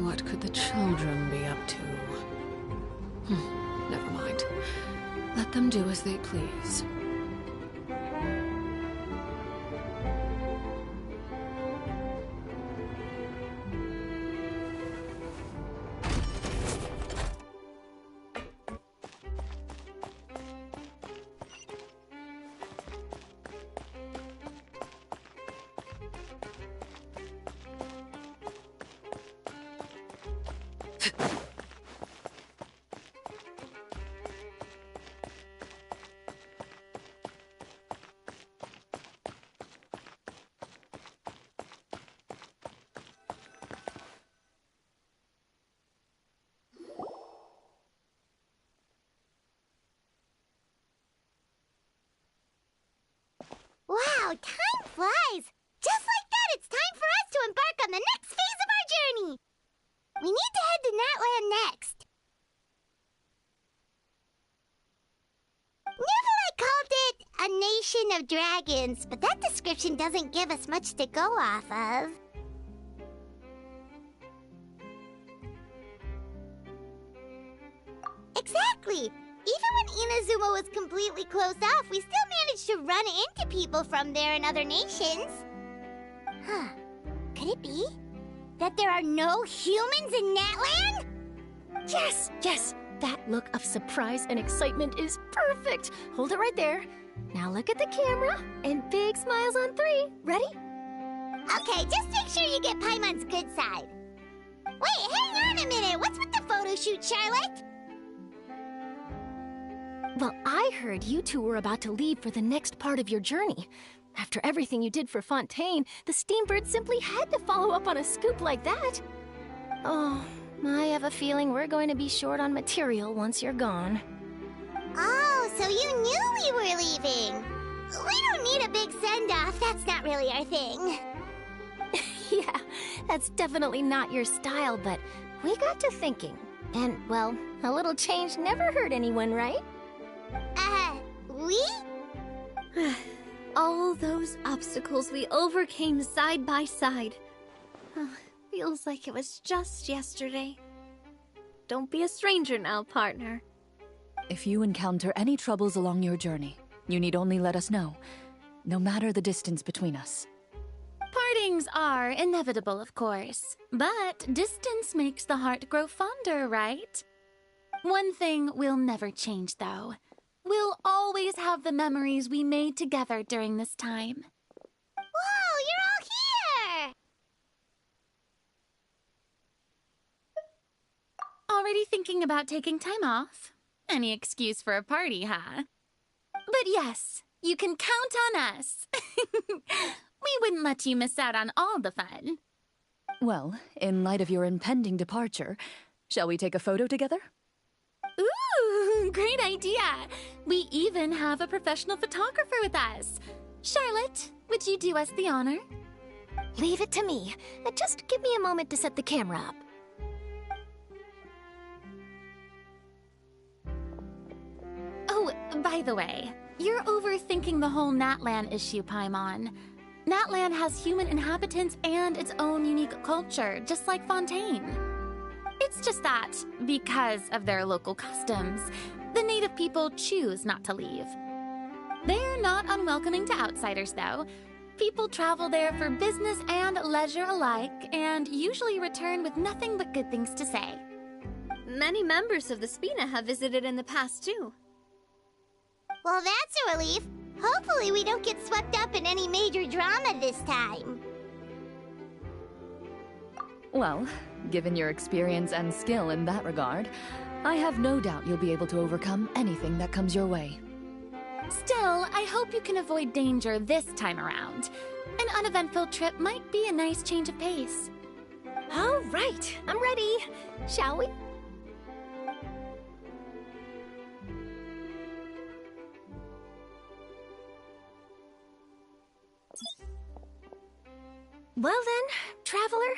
What could the children be up to? Never mind. Let them do as they please. Wow, time flies! Just like that, it's time for us to embark on the next phase of our journey! We need to head to Natlan next. Neverlight called it a nation of dragons, but that description doesn't give us much to go off of. Exactly! Even when Inazuma was completely closed off, we still managed to run into people from there in other nations. Huh. Could it be that there are no humans in Natlan? Yes, yes! That look of surprise and excitement is perfect! Hold it right there. Now look at the camera, and big smiles on 3. Ready? Okay, just make sure you get Paimon's good side. Wait, hang on a minute! What's with the photo shoot, Charlotte? Well, I heard you two were about to leave for the next part of your journey. After everything you did for Fontaine, the Steambird simply had to follow up on a scoop like that. Oh, I have a feeling we're going to be short on material once you're gone. Oh, so you knew we were leaving. We don't need a big send-off. That's not really our thing. Yeah, that's definitely not your style, but we got to thinking. And, well, a little change never hurt anyone, right? We? All those obstacles we overcame side by side. Feels like it was just yesterday. Don't be a stranger now, partner. If you encounter any troubles along your journey, you need only let us know, no matter the distance between us. Part Partings are inevitable, of course, but distance makes the heart grow fonder, right? One thing will never change, though. We'll always have the memories we made together during this time. Whoa, you're all here! Already thinking about taking time off? Any excuse for a party, huh? But yes, you can count on us. We wouldn't let you miss out on all the fun. Well, in light of your impending departure, shall we take a photo together? Ooh, great idea! We even have a professional photographer with us. Charlotte, would you do us the honor? Leave it to me. Just give me a moment to set the camera up. Oh, by the way, you're overthinking the whole Natlan issue, Paimon. Natlan has human inhabitants and its own unique culture, just like Fontaine. It's just that, because of their local customs, the native people choose not to leave. They're not unwelcoming to outsiders, though. People travel there for business and leisure alike, and usually return with nothing but good things to say. Many members of the Spina have visited in the past, too. Well, that's a relief. Hopefully we don't get swept up in any major drama this time. Well, given your experience and skill in that regard, I have no doubt you'll be able to overcome anything that comes your way. Still, I hope you can avoid danger this time around. An uneventful trip might be a nice change of pace. All right, I'm ready. Shall we? Well then, traveler.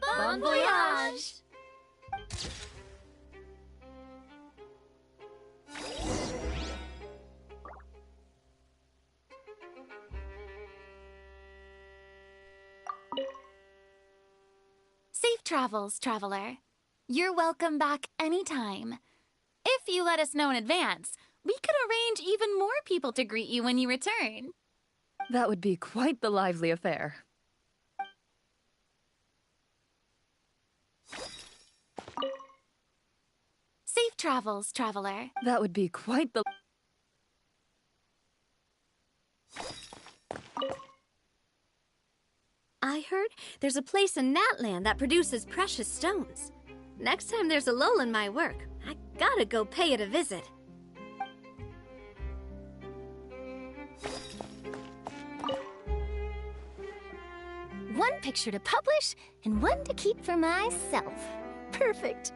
Bon voyage! Safe travels, traveler. You're welcome back anytime. If you let us know in advance, we could arrange even more people to greet you when you return. That would be quite the lively affair. Safe travels, traveler. That would be quite the... I heard there's a place in Natlan that produces precious stones. Next time there's a lull in my work, I gotta go pay it a visit. One picture to publish and one to keep for myself. Perfect.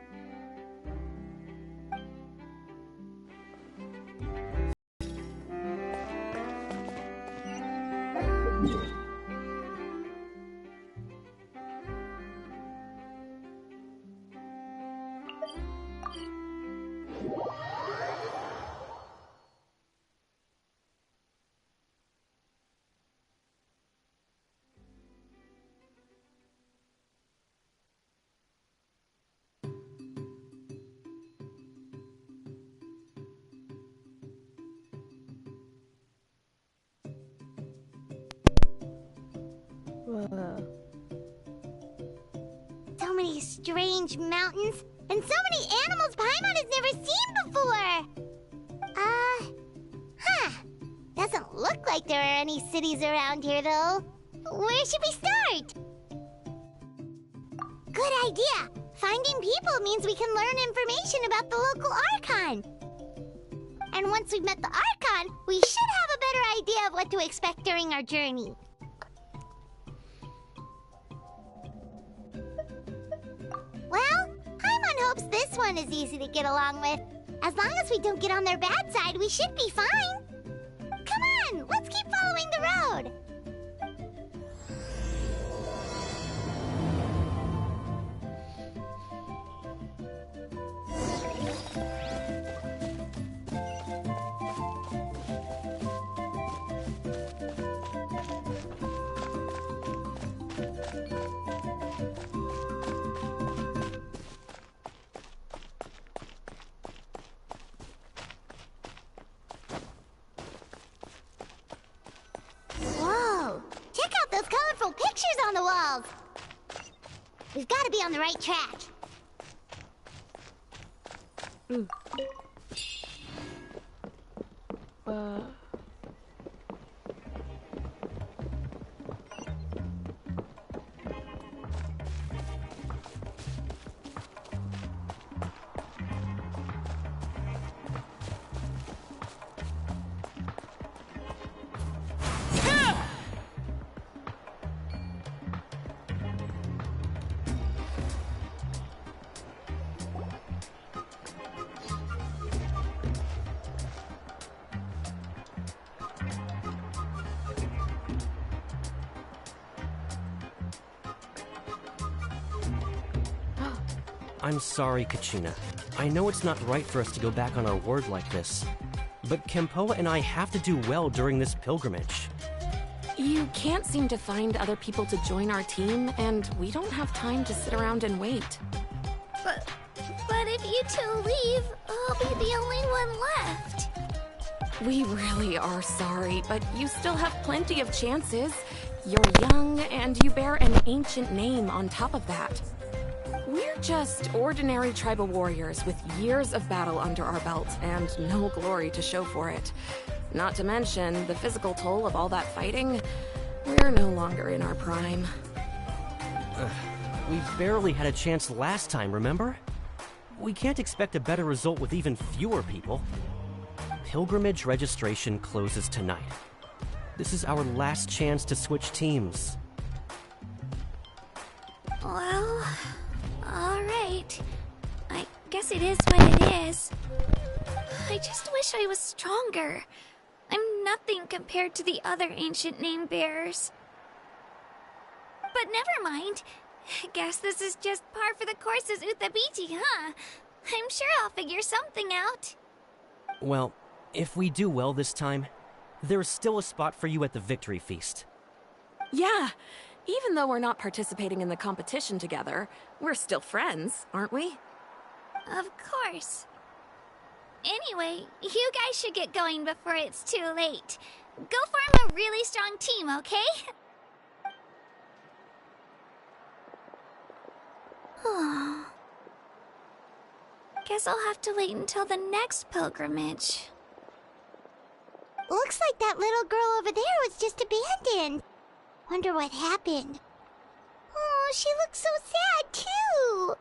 So many strange mountains, and so many animals Paimon has never seen before! Doesn't look like there are any cities around here, though. Where should we start? Good idea! Finding people means we can learn information about the local Archon. And once we've met the Archon, we should have a better idea of what to expect during our journey. Well, Paimon hopes this one is easy to get along with. As long as we don't get on their bad side, we should be fine. Come on, let's keep following the road. Whoa. on the walls. We've got to be on the right track. I'm sorry, Kachina. I know it's not right for us to go back on our word like this, but Kempoa and I have to do well during this pilgrimage. You can't seem to find other people to join our team, and we don't have time to sit around and wait. But if you two leave, I'll be the only one left. We really are sorry, but you still have plenty of chances. You're young, and you bear an ancient name on top of that. We're just ordinary tribal warriors with years of battle under our belts and no glory to show for it. Not to mention the physical toll of all that fighting. We're no longer in our prime. We barely had a chance last time, remember? We can't expect a better result with even fewer people. Pilgrimage registration closes tonight. This is our last chance to switch teams. Well, alright. I guess it is what it is. I just wish I was stronger. I'm nothing compared to the other ancient name bearers. But never mind. Guess this is just par for the course as Uthabiti, huh? I'm sure I'll figure something out. Well, if we do well this time, there's still a spot for you at the victory feast. Yeah, even though we're not participating in the competition together, we're still friends, aren't we? Of course. Anyway, you guys should get going before it's too late. Go form a really strong team, okay? Guess I'll have to wait until the next pilgrimage. Looks like that little girl over there was just abandoned. Wonder what happened. Oh, she looks so sad, too.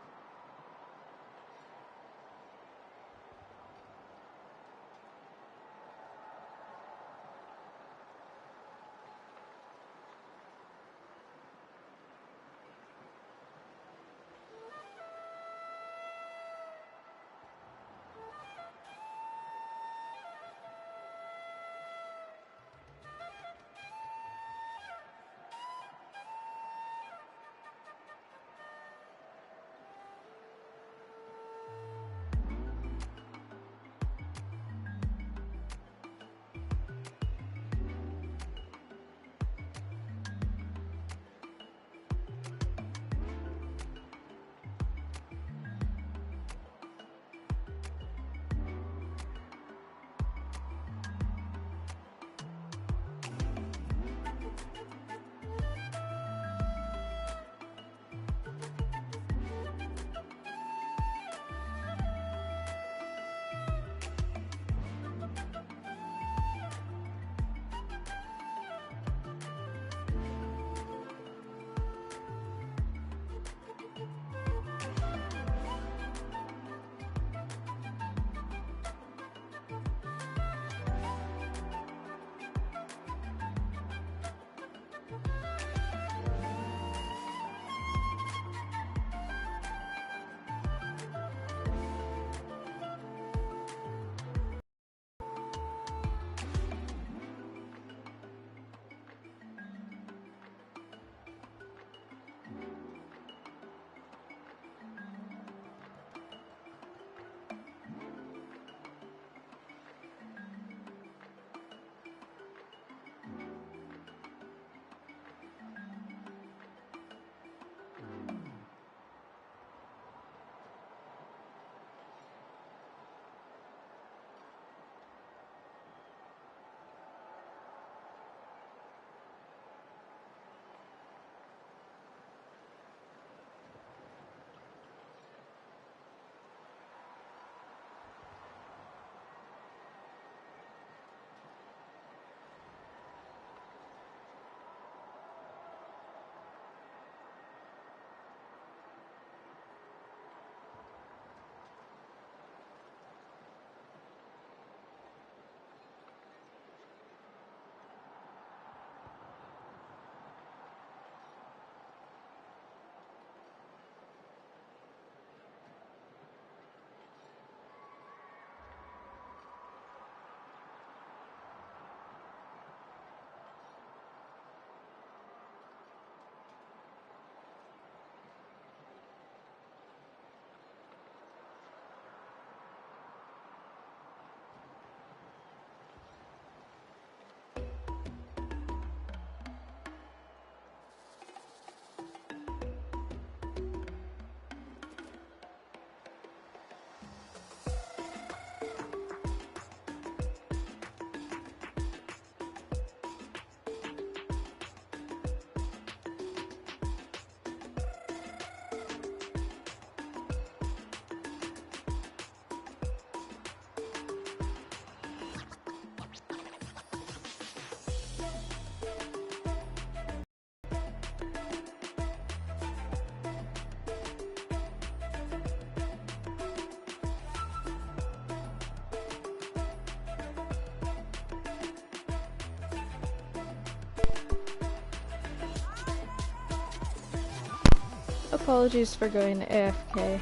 apologies for going AFK.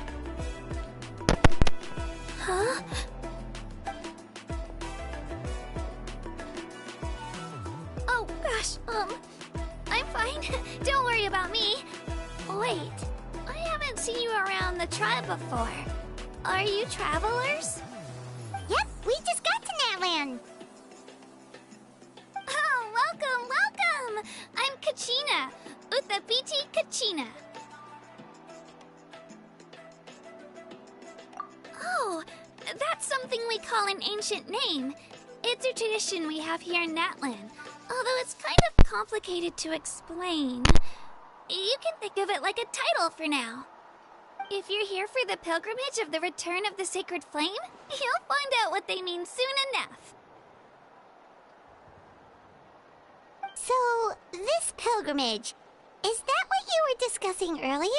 Huh? Oh, gosh, I'm fine. Don't worry about me. Wait, I haven't seen you around the tribe before. Are you travelers? Yep, we just got to Natlan. Oh, welcome, welcome! I'm Kachina, Uthapiti Kachina. Oh, that's something we call an ancient name. It's a tradition we have here in Natlan, although it's kind of complicated to explain. You can think of it like a title for now. If you're here for the pilgrimage of the return of the sacred flame, you'll find out what they mean soon enough. So, this pilgrimage, is that what you were discussing earlier?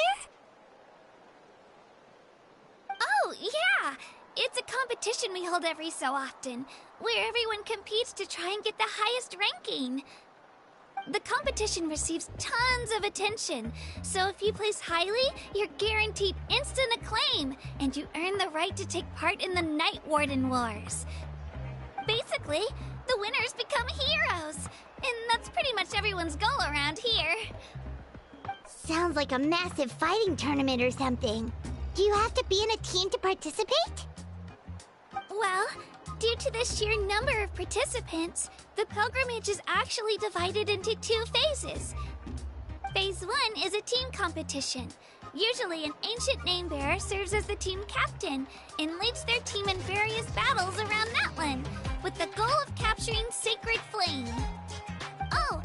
Oh, yeah! It's a competition we hold every so often, where everyone competes to try and get the highest ranking. The competition receives tons of attention, so if you place highly, you're guaranteed instant acclaim, and you earn the right to take part in the Night Warden Wars. Basically, the winners become heroes, and that's pretty much everyone's goal around here. Sounds like a massive fighting tournament or something. Do you have to be in a team to participate? Well, due to the sheer number of participants, the pilgrimage is actually divided into 2 phases. Phase 1 is a team competition. Usually an ancient name-bearer serves as the team captain and leads their team in various battles around Natlan, with the goal of capturing Sacred Flame. Oh,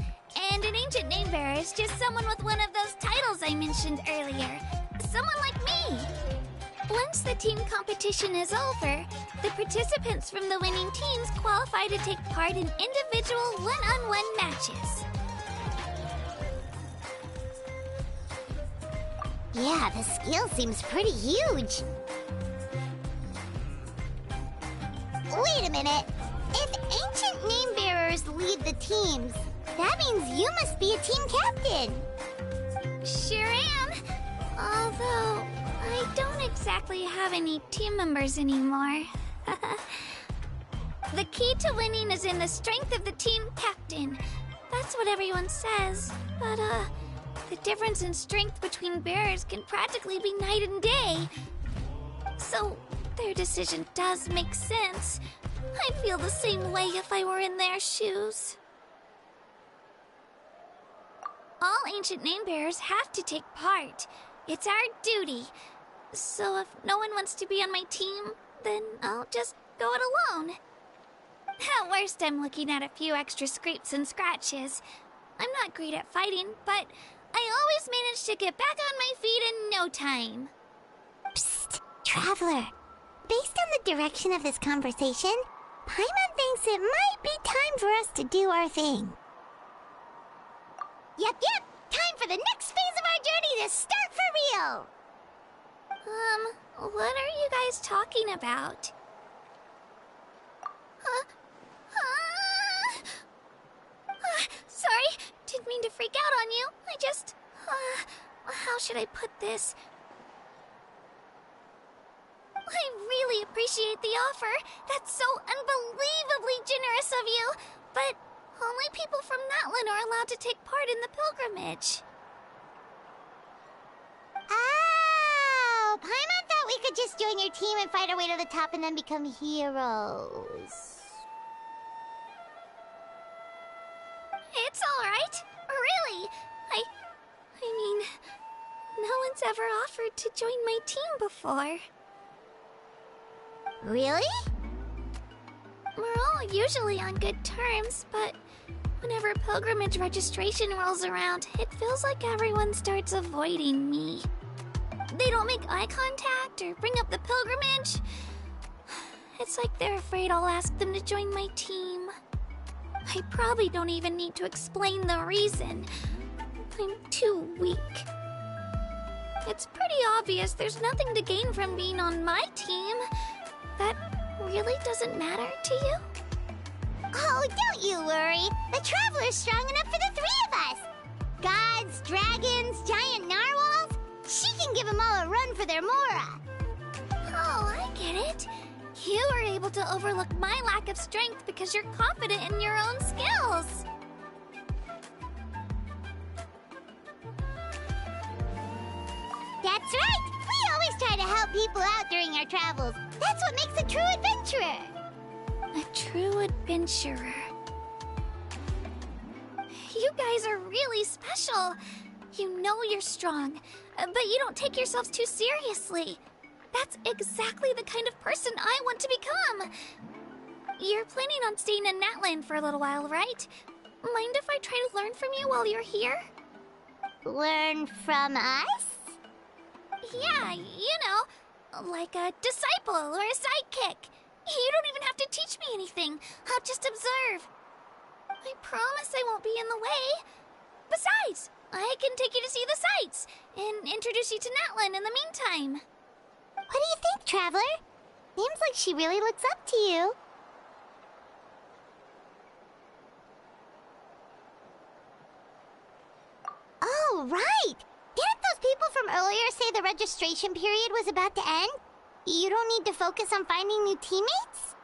and an ancient name-bearer is just someone with one of those titles I mentioned earlier. Someone like me. Once the team competition is over, the participants from the winning teams qualify to take part in individual one-on-one matches. Yeah, the scale seems pretty huge. Wait a minute. If ancient name bearers lead the teams, that means you must be a team captain. Sure am. Although, I don't exactly have any team members anymore. The key to winning is in the strength of the team captain. That's what everyone says. But, the difference in strength between bearers can practically be night and day. So, their decision does make sense. I'd feel the same way if I were in their shoes. All ancient name bearers have to take part. It's our duty. So if no one wants to be on my team, then I'll just go it alone. At worst, I'm looking at a few extra scrapes and scratches. I'm not great at fighting, but I always manage to get back on my feet in no time. Psst, Traveler. Based on the direction of this conversation, Paimon thinks it might be time for us to do our thing. Yep. Time for the next phase of our journey to start for real. What are you guys talking about? Sorry, didn't mean to freak out on you. I just, how should I put this? I really appreciate the offer. That's so unbelievably generous of you. But only people from Natlan are allowed to take part in the pilgrimage. Oh, Paimon thought we could just join your team and fight our way to the top and then become heroes. It's all right. Really. I mean, no one's ever offered to join my team before. Really? We're all usually on good terms, but whenever pilgrimage registration rolls around, it feels like everyone starts avoiding me. They don't make eye contact or bring up the pilgrimage. It's like they're afraid I'll ask them to join my team. I probably don't even need to explain the reason. I'm too weak. It's pretty obvious there's nothing to gain from being on my team. That really doesn't matter to you? Oh, don't you worry. The Traveler's strong enough for the 3 of us. Gods, dragons, giant narwhals. She can and give them all a run for their Mora. Oh, I get it. You were able to overlook my lack of strength because you're confident in your own skills. That's right! We always try to help people out during our travels. That's what makes a true adventurer. A true adventurer. You guys are really special. You know you're strong, but you don't take yourselves too seriously. That's exactly the kind of person I want to become. You're planning on staying in Natlan for a little while, right? Mind if I try to learn from you while you're here? Learn from us? Yeah, you know, like a disciple or a sidekick. You don't even have to teach me anything. I'll just observe. I promise I won't be in the way. Besides, I can take you to see the sights and introduce you to Natlan in the meantime. What do you think, Traveler? Seems like she really looks up to you. Oh, right! Didn't those people from earlier say the registration period was about to end? You don't need to focus on finding new teammates?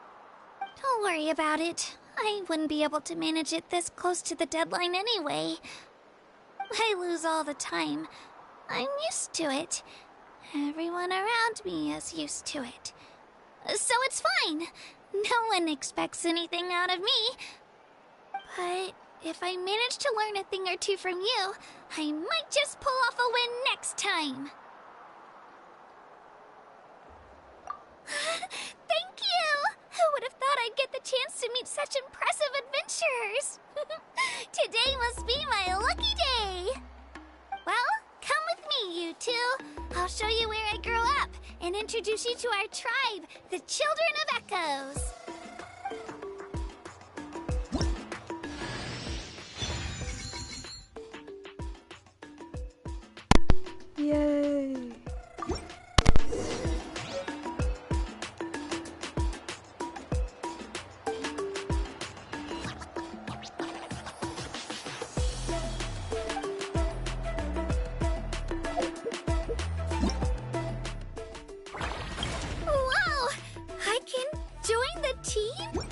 Don't worry about it. I wouldn't be able to manage it this close to the deadline anyway. I lose all the time. I'm used to it. Everyone around me is used to it. So it's fine. No one expects anything out of me. But if I manage to learn a thing or two from you, I might just pull off a win next time. Thank you! Who would have thought I'd get the chance to meet such impressive adventurers? Today must be my lucky day! Well, come with me, you two. I'll show you where I grew up and introduce you to our tribe, the Children of Echoes. Yay! Whoa! I can join the team?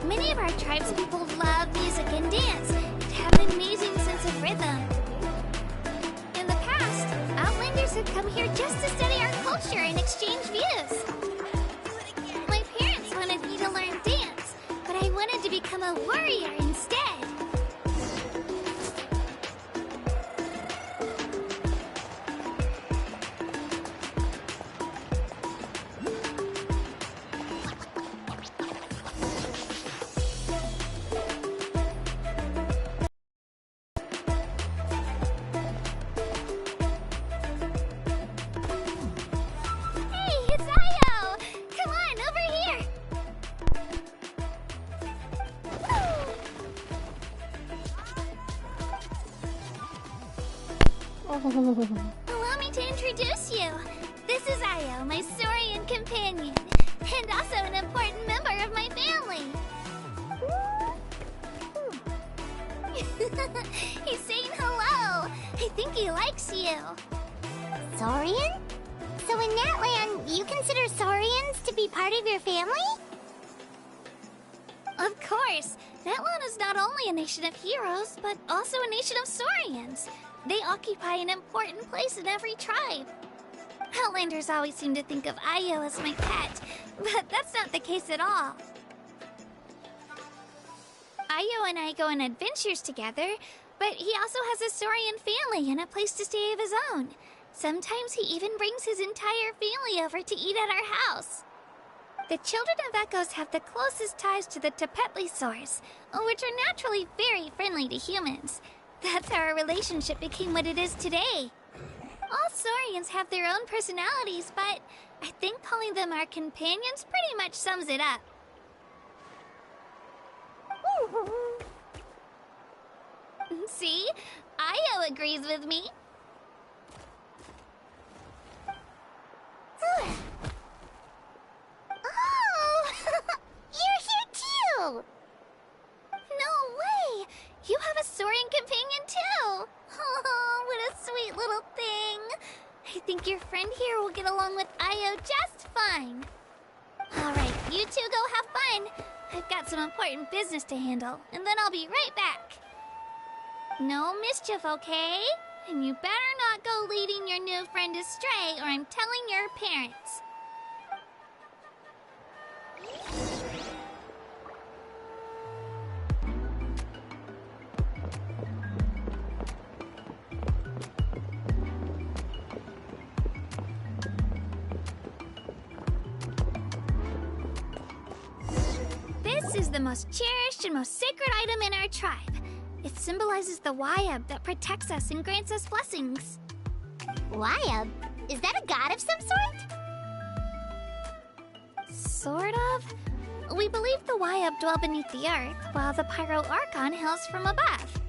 Many of our tribespeople love music and dance and have an amazing sense of rhythm. In the past, Outlanders have come here just to study our culture and exchange views. become a warrior instead. Allow me to introduce you. This is Io, my Saurian companion, and also an important member of my family. He's saying hello. I think he likes you. Saurian? So in Natlan, you consider Saurians to be part of your family? Of course. Natlan is not only a nation of heroes, but also a nation of Saurians. They occupy an important place in every tribe. Outlanders always seem to think of Io as my pet, but that's not the case at all. Io and I go on adventures together, but he also has a Saurian family and a place to stay of his own. Sometimes he even brings his entire family over to eat at our house. The children of Echoes have the closest ties to the Tepetlisaurs, which are naturally very friendly to humans. That's how our relationship became what it is today. All Saurians have their own personalities, but I think calling them our companions pretty much sums it up. See? Io agrees with me. Oh! You're here too! No way! You have a Saurian companion too! Oh, what a sweet little thing! I think your friend here will get along with Io just fine. Alright, you two go have fun. I've got some important business to handle, and then I'll be right back. No mischief, okay? And you better not go leading your new friend astray, or I'm telling your parents. This is the most cherished and most sacred item in our tribe. It symbolizes the Wyab that protects us and grants us blessings. Wyab? Is that a god of some sort? Sort of. We believe the Wyab dwell beneath the earth, while the Pyro Archon hails from above.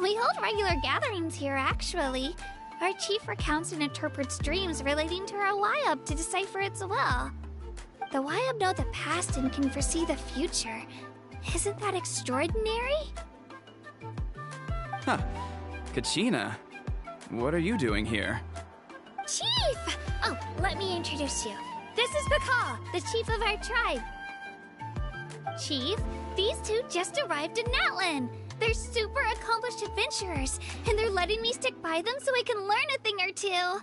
We hold regular gatherings here, actually. Our chief recounts and interprets dreams relating to our Wyab to decipher its will. The Wyab know the past and can foresee the future. Isn't that extraordinary? Huh. Kachina, what are you doing here? Chief! Oh, let me introduce you. This is Bakal, the chief of our tribe. Chief, these two just arrived in Natlan. They're super accomplished adventurers, and they're letting me stick by them so I can learn a thing or two.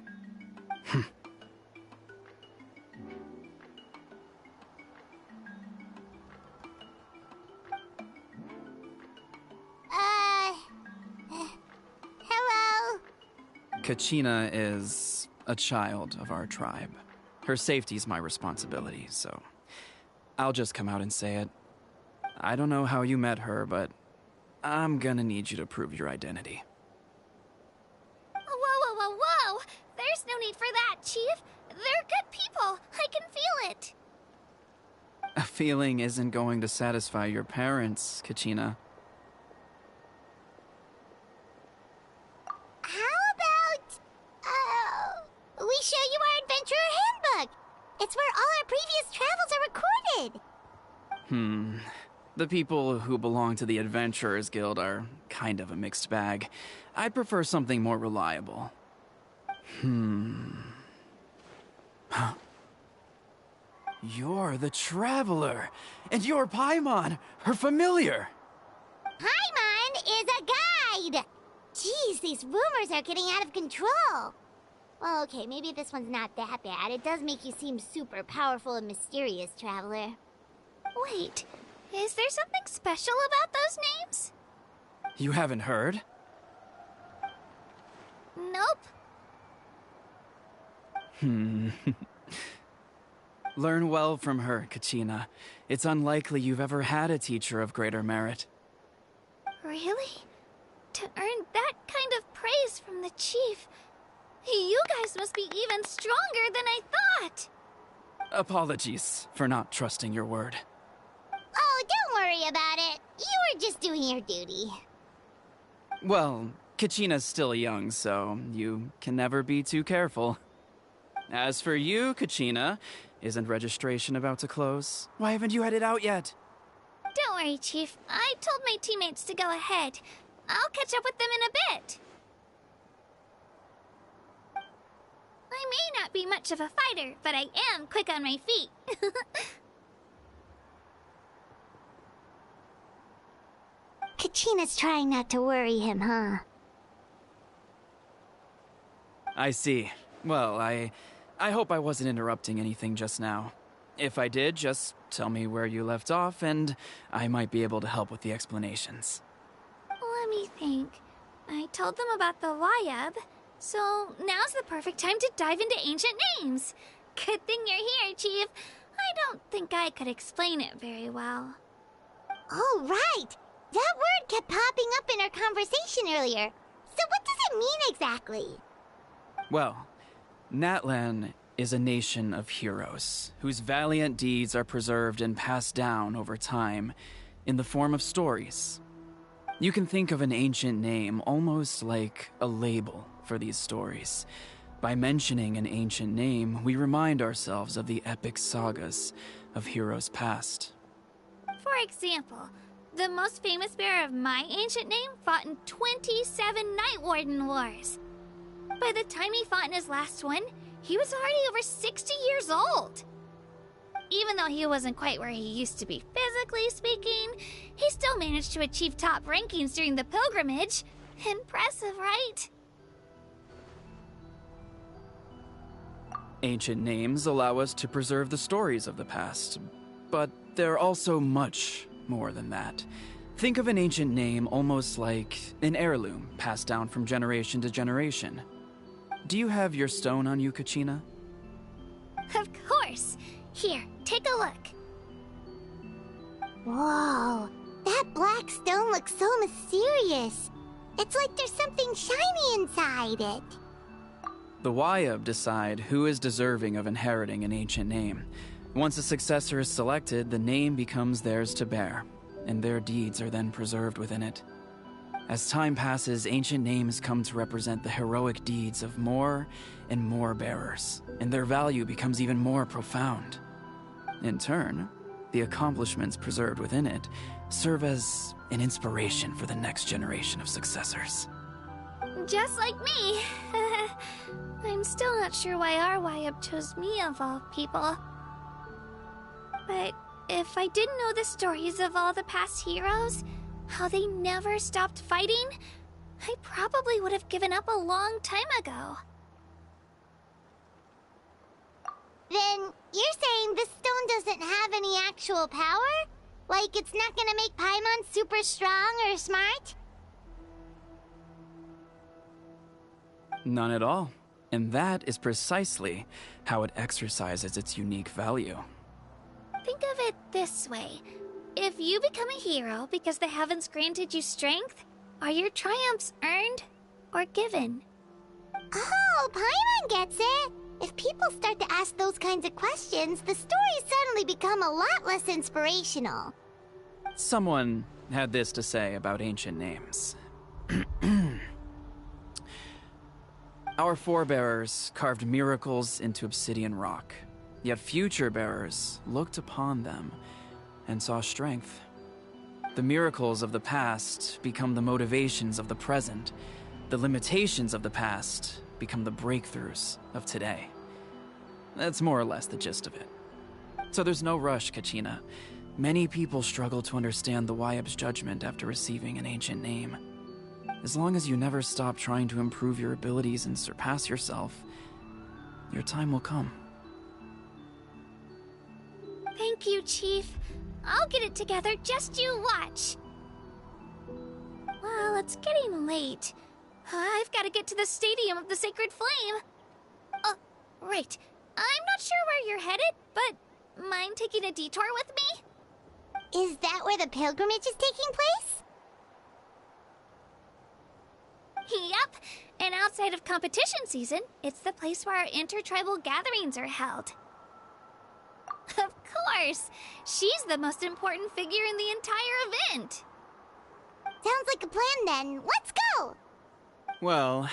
Hello? Kachina is a child of our tribe. Her safety's my responsibility, so I'll just come out and say it. I don't know how you met her, but I'm gonna need you to prove your identity. Whoa! There's no need for that, Chief. They're good people. I can feel it. A feeling isn't going to satisfy your parents, Kachina. How about, we show you our adventurer handbook? It's where all our previous travels are recorded. The people who belong to the Adventurers Guild are kind of a mixed bag. I'd prefer something more reliable. You're the Traveler, and you're Paimon, her familiar. Paimon is a guide! Jeez, these rumors are getting out of control. Well, okay, maybe this one's not that bad. It does make you seem super powerful and mysterious, Traveler. Wait, Is there something special about those names? You haven't heard? Nope. Learn well from her, Kachina. It's unlikely you've ever had a teacher of greater merit. Really? To earn that kind of praise from the chief, you guys must be even stronger than I thought. Apologies for not trusting your word. Oh, don't worry about it. You were just doing your duty. Well, Kachina's still young, so you can never be too careful. As for you, Kachina, isn't registration about to close? Why haven't you had it out yet? Don't worry, Chief. I told my teammates to go ahead. I'll catch up with them in a bit. I may not be much of a fighter, but I am quick on my feet. Kachina's trying not to worry him, huh? I see. Well, I hope I wasn't interrupting anything just now. If I did, just tell me where you left off, and I might be able to help with the explanations. Let me think. I told them about the Wayab, so now's the perfect time to dive into ancient names. Good thing you're here, Chief. I don't think I could explain it very well. Oh, right! That word kept popping up in our conversation earlier. So what does it mean exactly? Well, Natlan is a nation of heroes, whose valiant deeds are preserved and passed down over time in the form of stories. You can think of an ancient name almost like a label for these stories. By mentioning an ancient name, we remind ourselves of the epic sagas of heroes past. For example, the most famous bearer of my ancient name fought in 27 Night Warden Wars. By the time he fought in his last one, he was already over 60 years old. Even though he wasn't quite where he used to be physically speaking, he still managed to achieve top rankings during the pilgrimage. Impressive, right? Ancient names allow us to preserve the stories of the past, but they're also much more than that. Think of an ancient name almost like an heirloom passed down from generation to generation. Do you have your stone on you, Kachina? Of course. Here, take a look. Whoa, that black stone looks so mysterious. It's like there's something shiny inside it. The Wayab decide who is deserving of inheriting an ancient name. Once a successor is selected, the name becomes theirs to bear, and their deeds are then preserved within it. As time passes, ancient names come to represent the heroic deeds of more and more bearers, and their value becomes even more profound. In turn, the accomplishments preserved within it serve as an inspiration for the next generation of successors. Just like me. I'm still not sure why our Wayab chose me of all people. But if I didn't know the stories of all the past heroes, how they never stopped fighting, I probably would have given up a long time ago. Then you're saying this stone doesn't have any actual power? Like it's not gonna make Paimon super strong or smart? None at all. And that is precisely how it exercises its unique value. Think of it this way. If you become a hero because the heavens granted you strength, are your triumphs earned or given? Oh, Paimon gets it! If people start to ask those kinds of questions, the stories suddenly become a lot less inspirational. Someone had this to say about ancient names. Our forebears carved miracles into obsidian rock, yet future bearers looked upon them and saw strength. The miracles of the past become the motivations of the present. The limitations of the past become the breakthroughs of today. That's more or less the gist of it. So there's no rush, Kachina. Many people struggle to understand the Wayab's judgment after receiving an ancient name. As long as you never stop trying to improve your abilities and surpass yourself, your time will come. Thank you, Chief. I'll get it together, just you watch. Well, it's getting late. I've got to get to the Stadium of the Sacred Flame. Right. I'm not sure where you're headed, but mind taking a detour with me? Is that where the pilgrimage is taking place? Yep. And outside of competition season, it's the place where our intertribal gatherings are held. Of course! She's the most important figure in the entire event! Sounds like a plan then. Let's go! Well,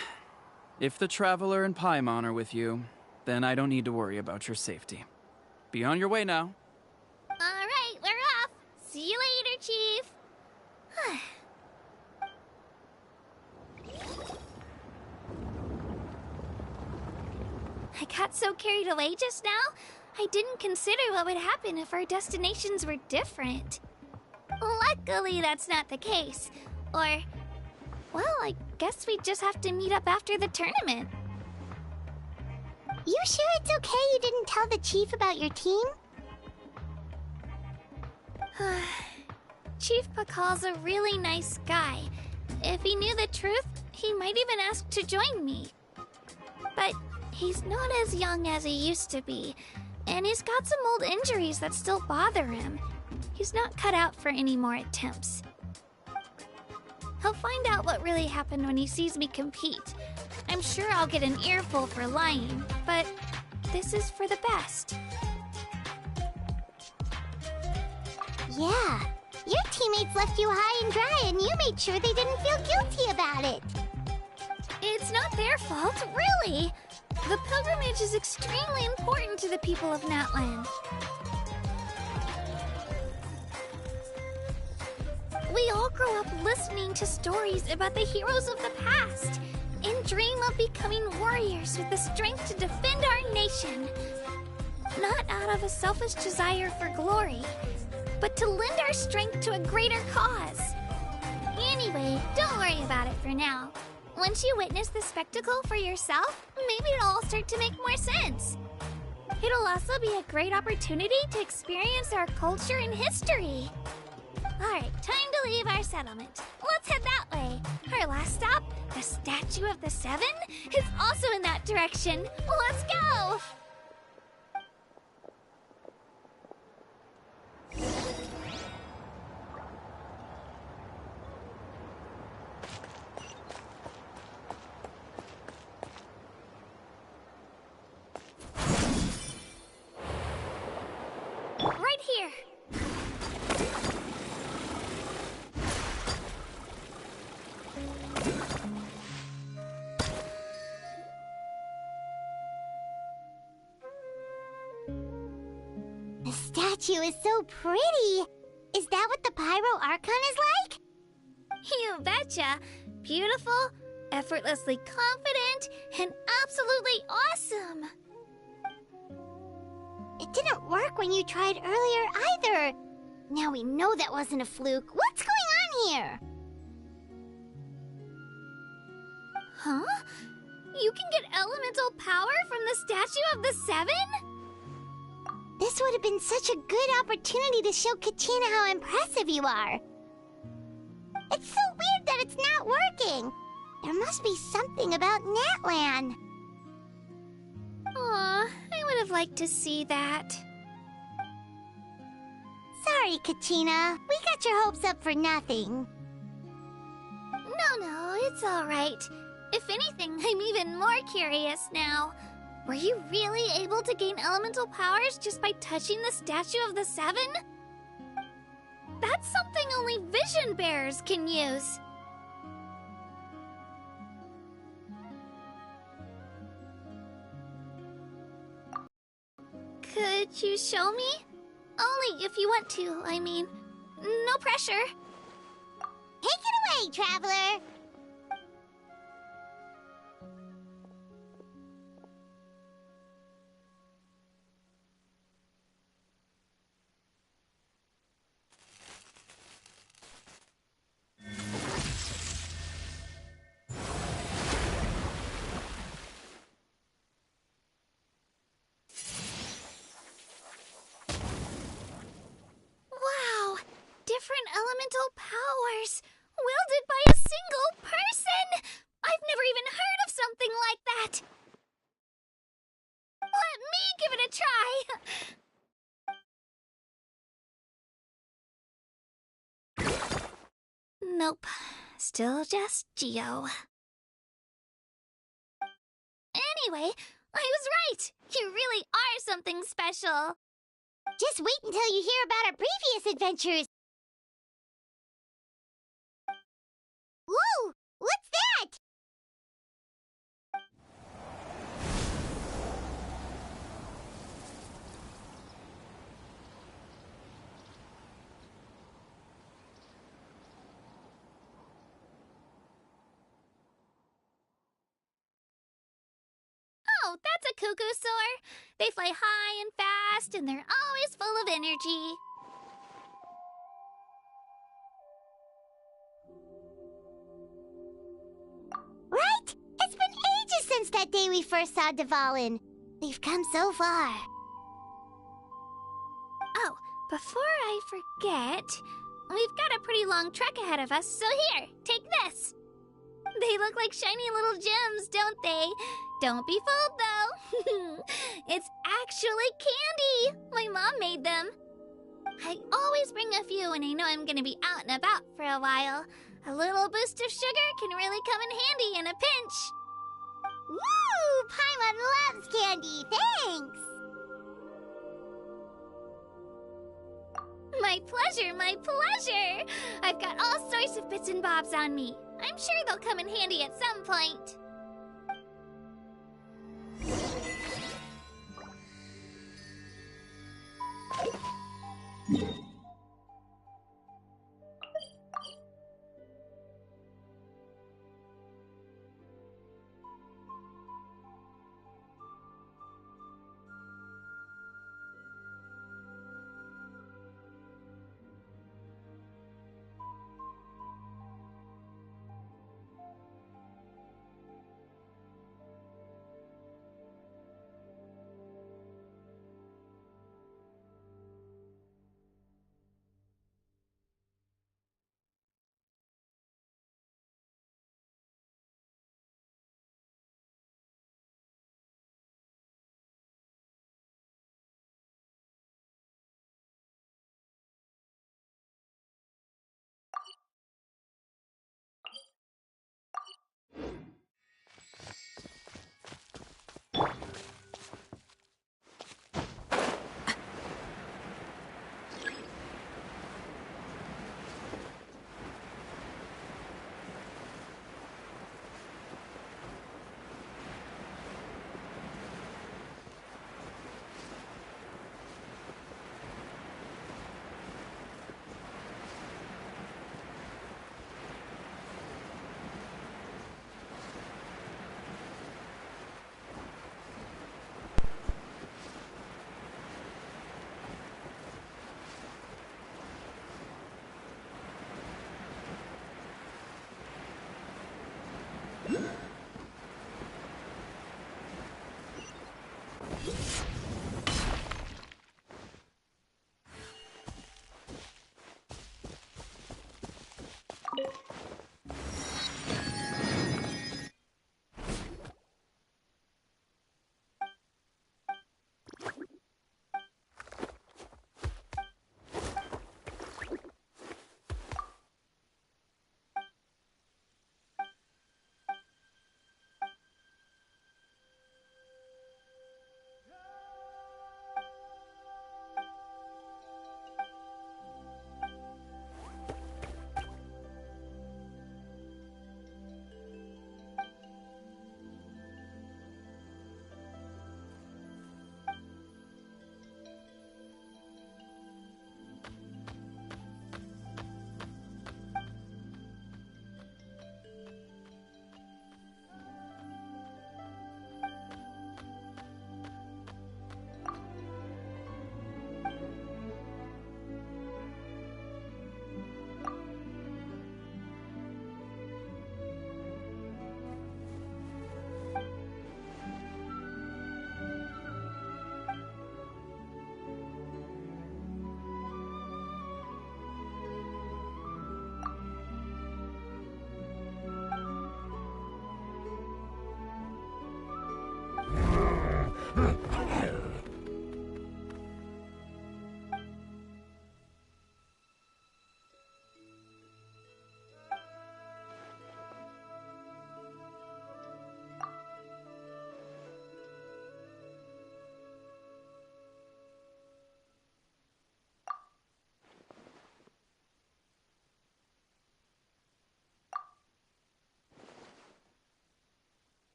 if the Traveler and Paimon are with you, then I don't need to worry about your safety. Be on your way now. Alright, we're off! See you later, Chief! I got so carried away just now, I didn't consider what would happen if our destinations were different. Luckily, that's not the case. Or, well, I guess we just have to meet up after the tournament. You sure it's okay you didn't tell the chief about your team? Chief Pakal's a really nice guy. If he knew the truth, he might even ask to join me. But he's not as young as he used to be, and he's got some old injuries that still bother him. He's not cut out for any more attempts. He'll find out what really happened when he sees me compete. I'm sure I'll get an earful for lying, but this is for the best. Yeah, your teammates left you high and dry and you made sure they didn't feel guilty about it. It's not their fault, really. The pilgrimage is extremely important to the people of Natlan. We all grow up listening to stories about the heroes of the past and dream of becoming warriors with the strength to defend our nation. Not out of a selfish desire for glory, but to lend our strength to a greater cause. Anyway, don't worry about it for now. Once you witness the spectacle for yourself, maybe it'll all start to make more sense. It'll also be a great opportunity to experience our culture and history. Alright, time to leave our settlement. Let's head that way. Our last stop, the Statue of the Seven, is also in that direction. Let's go! Right here. The statue is so pretty. Is that what the Pyro Archon is like? You betcha. Beautiful, effortlessly confident, and absolutely awesome. It didn't work when you tried earlier either. Now we know that wasn't a fluke. What's going on here? Huh? You can get elemental power from the Statue of the Seven? This would have been such a good opportunity to show Kachina how impressive you are. It's so weird that it's not working. There must be something about Natlan. Aw, I would have liked to see that. Sorry, Kachina. We got your hopes up for nothing. No, it's alright. If anything, I'm even more curious now. Were you really able to gain elemental powers just by touching the Statue of the Seven? That's something only vision bearers can use. Could you show me? Only if you want to, I mean. No pressure. Take it away, Traveler! Geo powers, wielded by a single person! I've never even heard of something like that! Let me give it a try! Nope. Still just Geo. Anyway, I was right! You really are something special! Just wait until you hear about our previous adventures. Whoa! What's that? Oh, that's a cuckoo soar. They fly high and fast, and they're always full of energy. Right? It's been ages since that day we first saw Dvalin. We've come so far. Oh, before I forget, we've got a pretty long trek ahead of us, so here, take this. They look like shiny little gems, don't they? Don't be fooled, though. It's actually candy. My mom made them. I always bring a few when I know I'm gonna be out and about for a while. A little boost of sugar can really come in handy in a pinch. Woo! Paimon loves candy. Thanks. My pleasure, my pleasure. I've got all sorts of bits and bobs on me. I'm sure they'll come in handy at some point.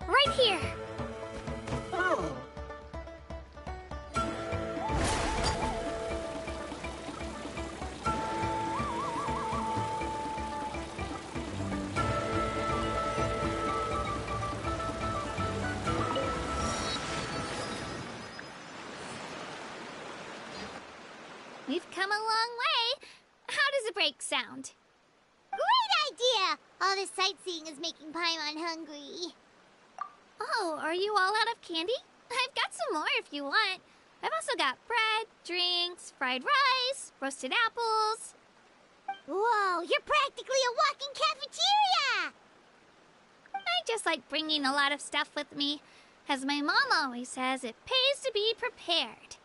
Right here. We've come a long way. How does a break sound? Great idea! All this sightseeing is making Paimon hungry. Oh, are you all out of candy? I've got some more if you want. I've also got bread, drinks, fried rice, roasted apples. Whoa, you're practically a walking cafeteria! I just like bringing a lot of stuff with me. As my mom always says, it pays to be prepared.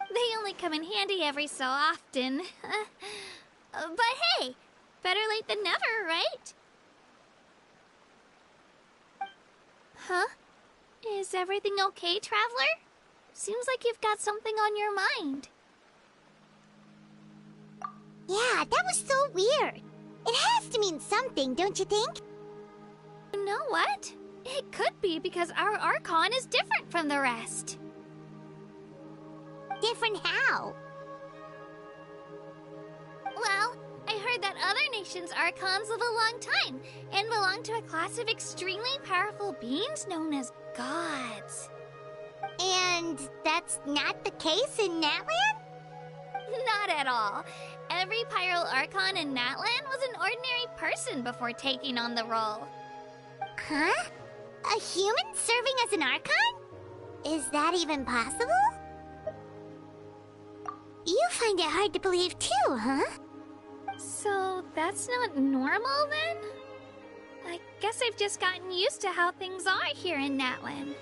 They only come in handy every so often. But hey, better late than never, right? Huh? Is everything okay, Traveler? Seems like you've got something on your mind. Yeah, that was so weird. It has to mean something, don't you think? You know what? It could be because our Archon is different from the rest. Different how? Well, I heard that other nations' Archons live a long time and belong to a class of extremely powerful beings known as gods. And that's not the case in Natlan? Not at all. Every Pyro Archon in Natlan was an ordinary person before taking on the role. Huh? A human serving as an Archon? Is that even possible? You find it hard to believe too, huh? So that's not normal then? I guess I've just gotten used to how things are here in Natlan.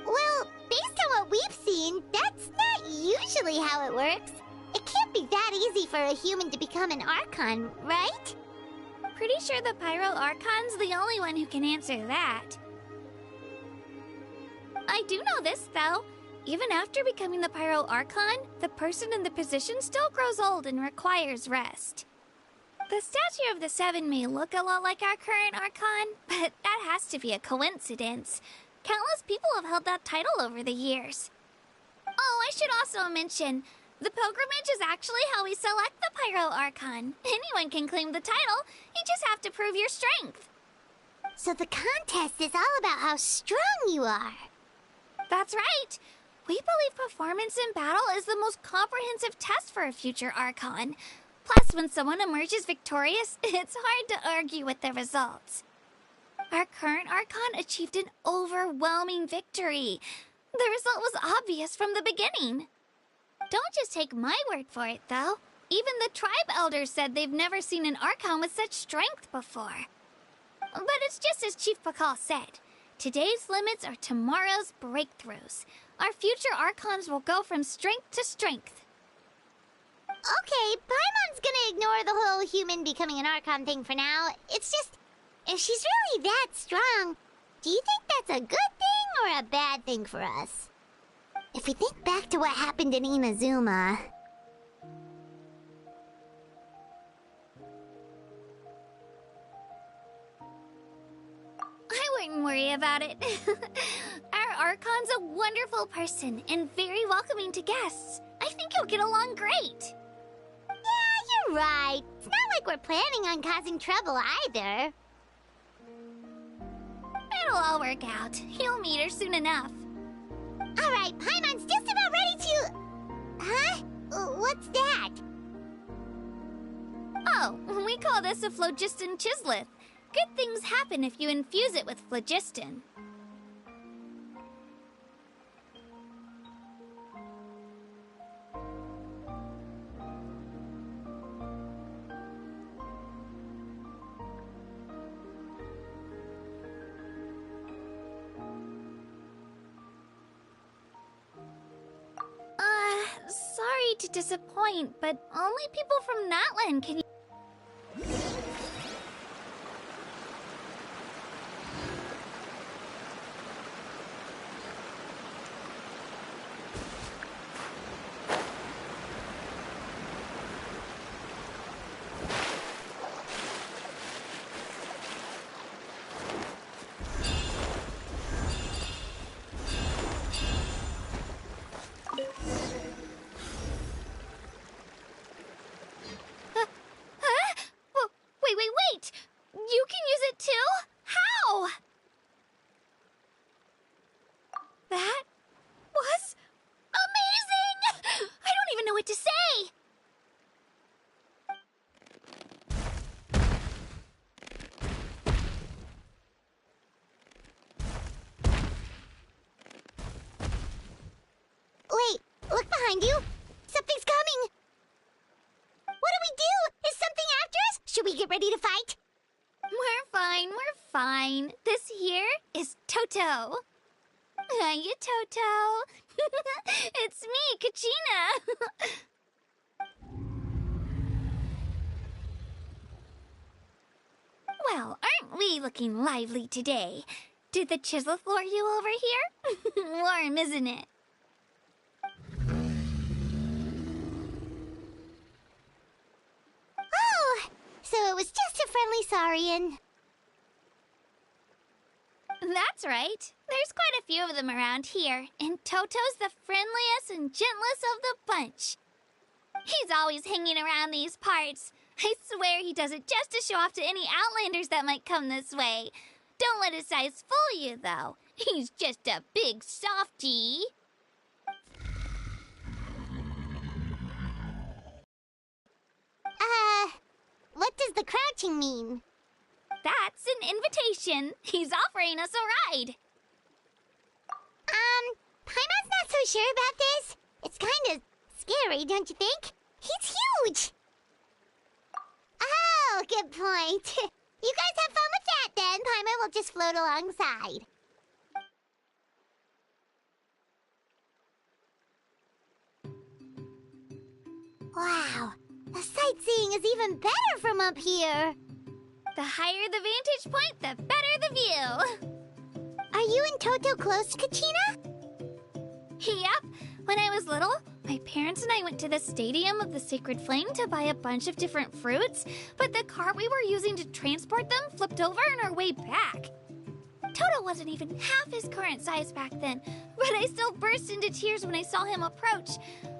Well, based on what we've seen, that's not usually how it works. It can't be that easy for a human to become an Archon, right? Pretty sure the Pyro Archon's the only one who can answer that. I do know this, though. Even after becoming the Pyro Archon, the person in the position still grows old and requires rest. The statue of the Seven may look a lot like our current Archon, but that has to be a coincidence. Countless people have held that title over the years. Oh, I should also mention, the pilgrimage is actually how we select the Pyro Archon. Anyone can claim the title, you just have to prove your strength. So the contest is all about how strong you are. That's right. We believe performance in battle is the most comprehensive test for a future Archon. Plus, when someone emerges victorious, it's hard to argue with the results. Our current Archon achieved an overwhelming victory. The result was obvious from the beginning. Don't just take my word for it, though. Even the tribe elders said they've never seen an Archon with such strength before. But it's just as Chief Pakal said. Today's limits are tomorrow's breakthroughs. Our future Archons will go from strength to strength. Okay, Paimon's gonna ignore the whole human becoming an Archon thing for now. It's just, if she's really that strong, do you think that's a good thing or a bad thing for us? If we think back to what happened in Inazuma... I wouldn't worry about it. Our Archon's a wonderful person and very welcoming to guests. I think you'll get along great. Yeah, you're Right. It's not like we're planning on causing trouble either. It'll all work out. You'll meet her soon enough. Alright, Paimon's just about ready to... Huh? What's that? Oh, we call this a phlogiston chisleth. Good things happen if you infuse it with phlogiston. Sorry to disappoint, but only people from Natlan can... Wait! You can use it too? How? That was amazing! I don't even know what to say! Wait, look behind you. Something's coming. What do we do? Is something after us? Should we get ready to fight? We're fine. This here is Toto. Hiya, Toto. It's me, Kachina. Well, aren't we looking lively today? Did the chisel floor you over here? Warm, isn't it? Oh, so it was just a friendly saurian. That's right. There's quite a few of them around here, and Toto's the friendliest and gentlest of the bunch. He's always hanging around these parts. I swear he does it just to show off to any outlanders that might come this way. Don't let his size fool you, though. He's just a big softie. What does the crouching mean? That's an invitation. He's offering us a ride. Paimon's not so sure about this. It's kind of scary, don't you think? He's huge! Oh, good point. You guys have fun with that, then. Paimon will just float alongside. Wow, the sightseeing is even better from up here. The higher the vantage point, the better the view. Are you and Toto close, Kachina? Yep. When I was little, my parents and I went to the Stadium of the Sacred Flame to buy a bunch of different fruits, but the cart we were using to transport them flipped over on our way back. Toto wasn't even half his current size back then, but I still burst into tears when I saw him approach.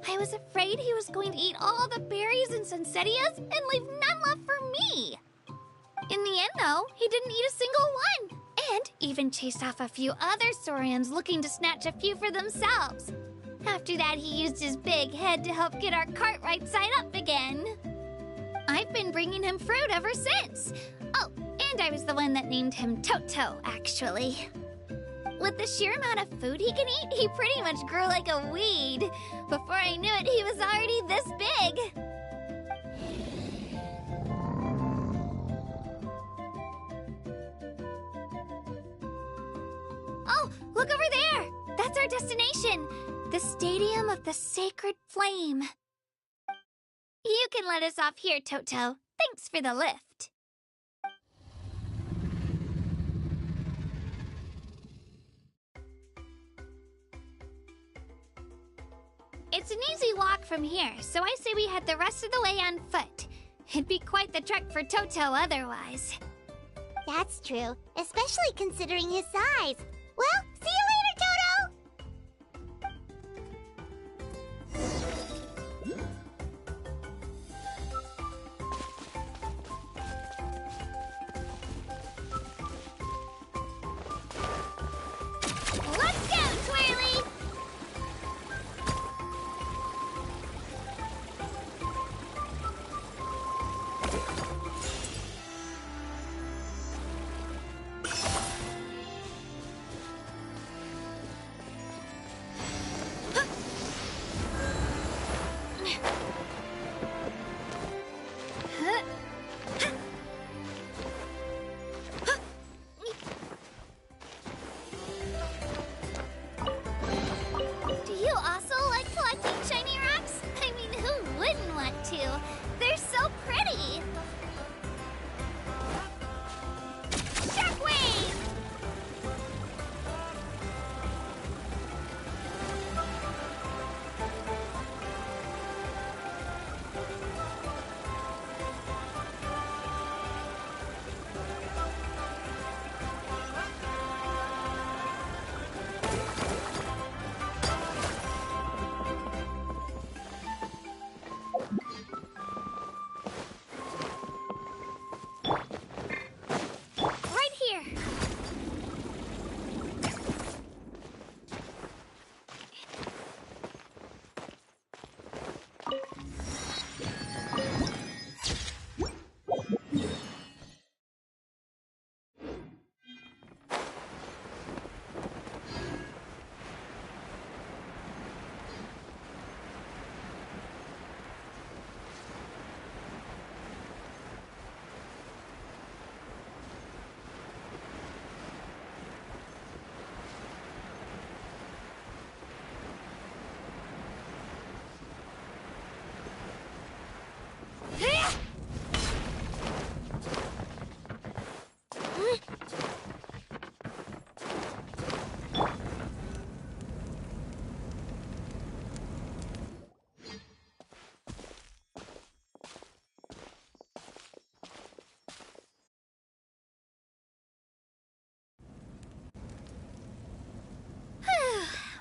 I was afraid he was going to eat all the berries and sunsettias and leave none left for me. In the end, though, he didn't eat a single one, and even chased off a few other saurians looking to snatch a few for themselves. After that, he used his big head to help get our cart right side up again. I've been bringing him fruit ever since. Oh, and I was the one that named him Toto, actually. With the sheer amount of food he can eat, he pretty much grew like a weed. Before I knew it, he was already this big. Oh, look over there! That's our destination! The Stadium of the Sacred Flame. You can let us off here, Toto. Thanks for the lift. It's an easy walk from here, so I say we head the rest of the way on foot. It'd be quite the trek for Toto otherwise. That's true, especially considering his size. Well, see you later, Toto!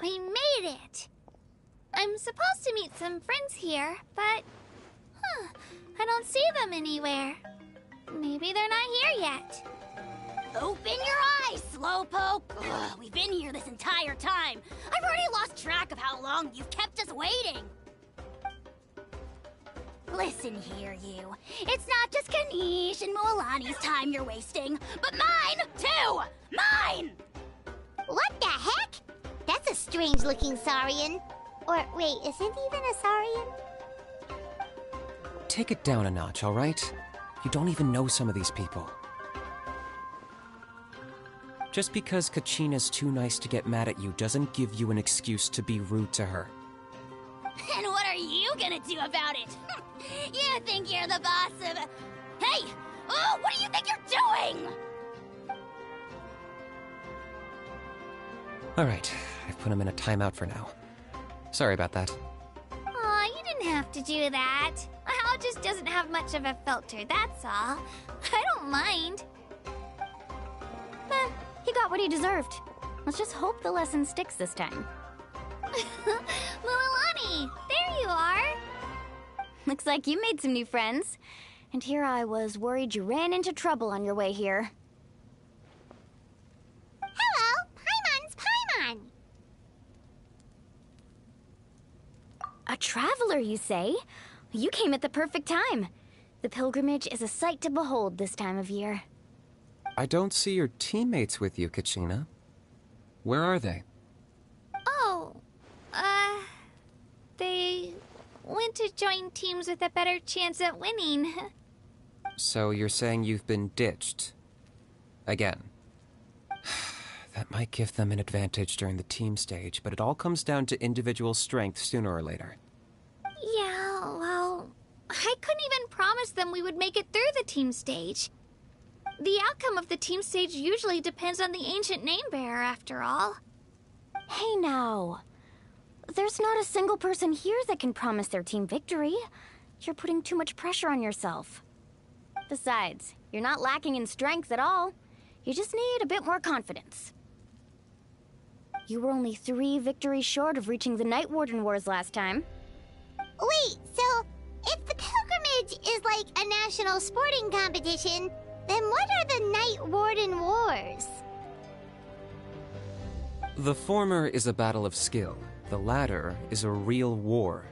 We made it! I'm supposed to meet some friends here, but... I don't see them anywhere. Maybe they're not here yet. Open your eyes, Slowpoke! Ugh, we've been here this entire time. I've already lost track of how long you've kept us waiting. Listen here, you. It's not just Kanish and Mualani's time you're wasting, but mine, too! Mine! What the heck? That's a strange-looking Saurian. Or, wait, is it even a Saurian? Take it down a notch, all right? You don't even know some of these people. Just because Kachina's too nice to get mad at you doesn't give you an excuse to be rude to her. And what are you gonna do about it? You think you're the boss of... Hey! Oh, what do you think you're doing? Alright, I've put him in a timeout for now. Sorry about that. Aw, you didn't have to do that. Hal just doesn't have much of a filter, that's all. I don't mind. He got what he deserved. Let's just hope the lesson sticks this time. Mualani, there you are. Looks like you made some new friends. And here I was worried you ran into trouble on your way here. Hello, Paimon's Paimon. A traveler, you say? You came at the perfect time. The pilgrimage is a sight to behold this time of year. I don't see your teammates with you, Kachina. Where are they? Oh, they went to join teams with a better chance at winning. So you're saying you've been ditched? Again. That might give them an advantage during the team stage, but it all comes down to individual strength sooner or later. Yeah, well, I couldn't even promise them we would make it through the team stage. The outcome of the team stage usually depends on the ancient name-bearer, after all. Hey now. There's not a single person here that can promise their team victory. You're putting too much pressure on yourself. Besides, you're not lacking in strength at all. You just need a bit more confidence. You were only 3 victories short of reaching the Night Warden Wars last time. Wait, so if the pilgrimage is like a national sporting competition, then what are the Night Warden Wars? The former is a battle of skill. The latter is a real war.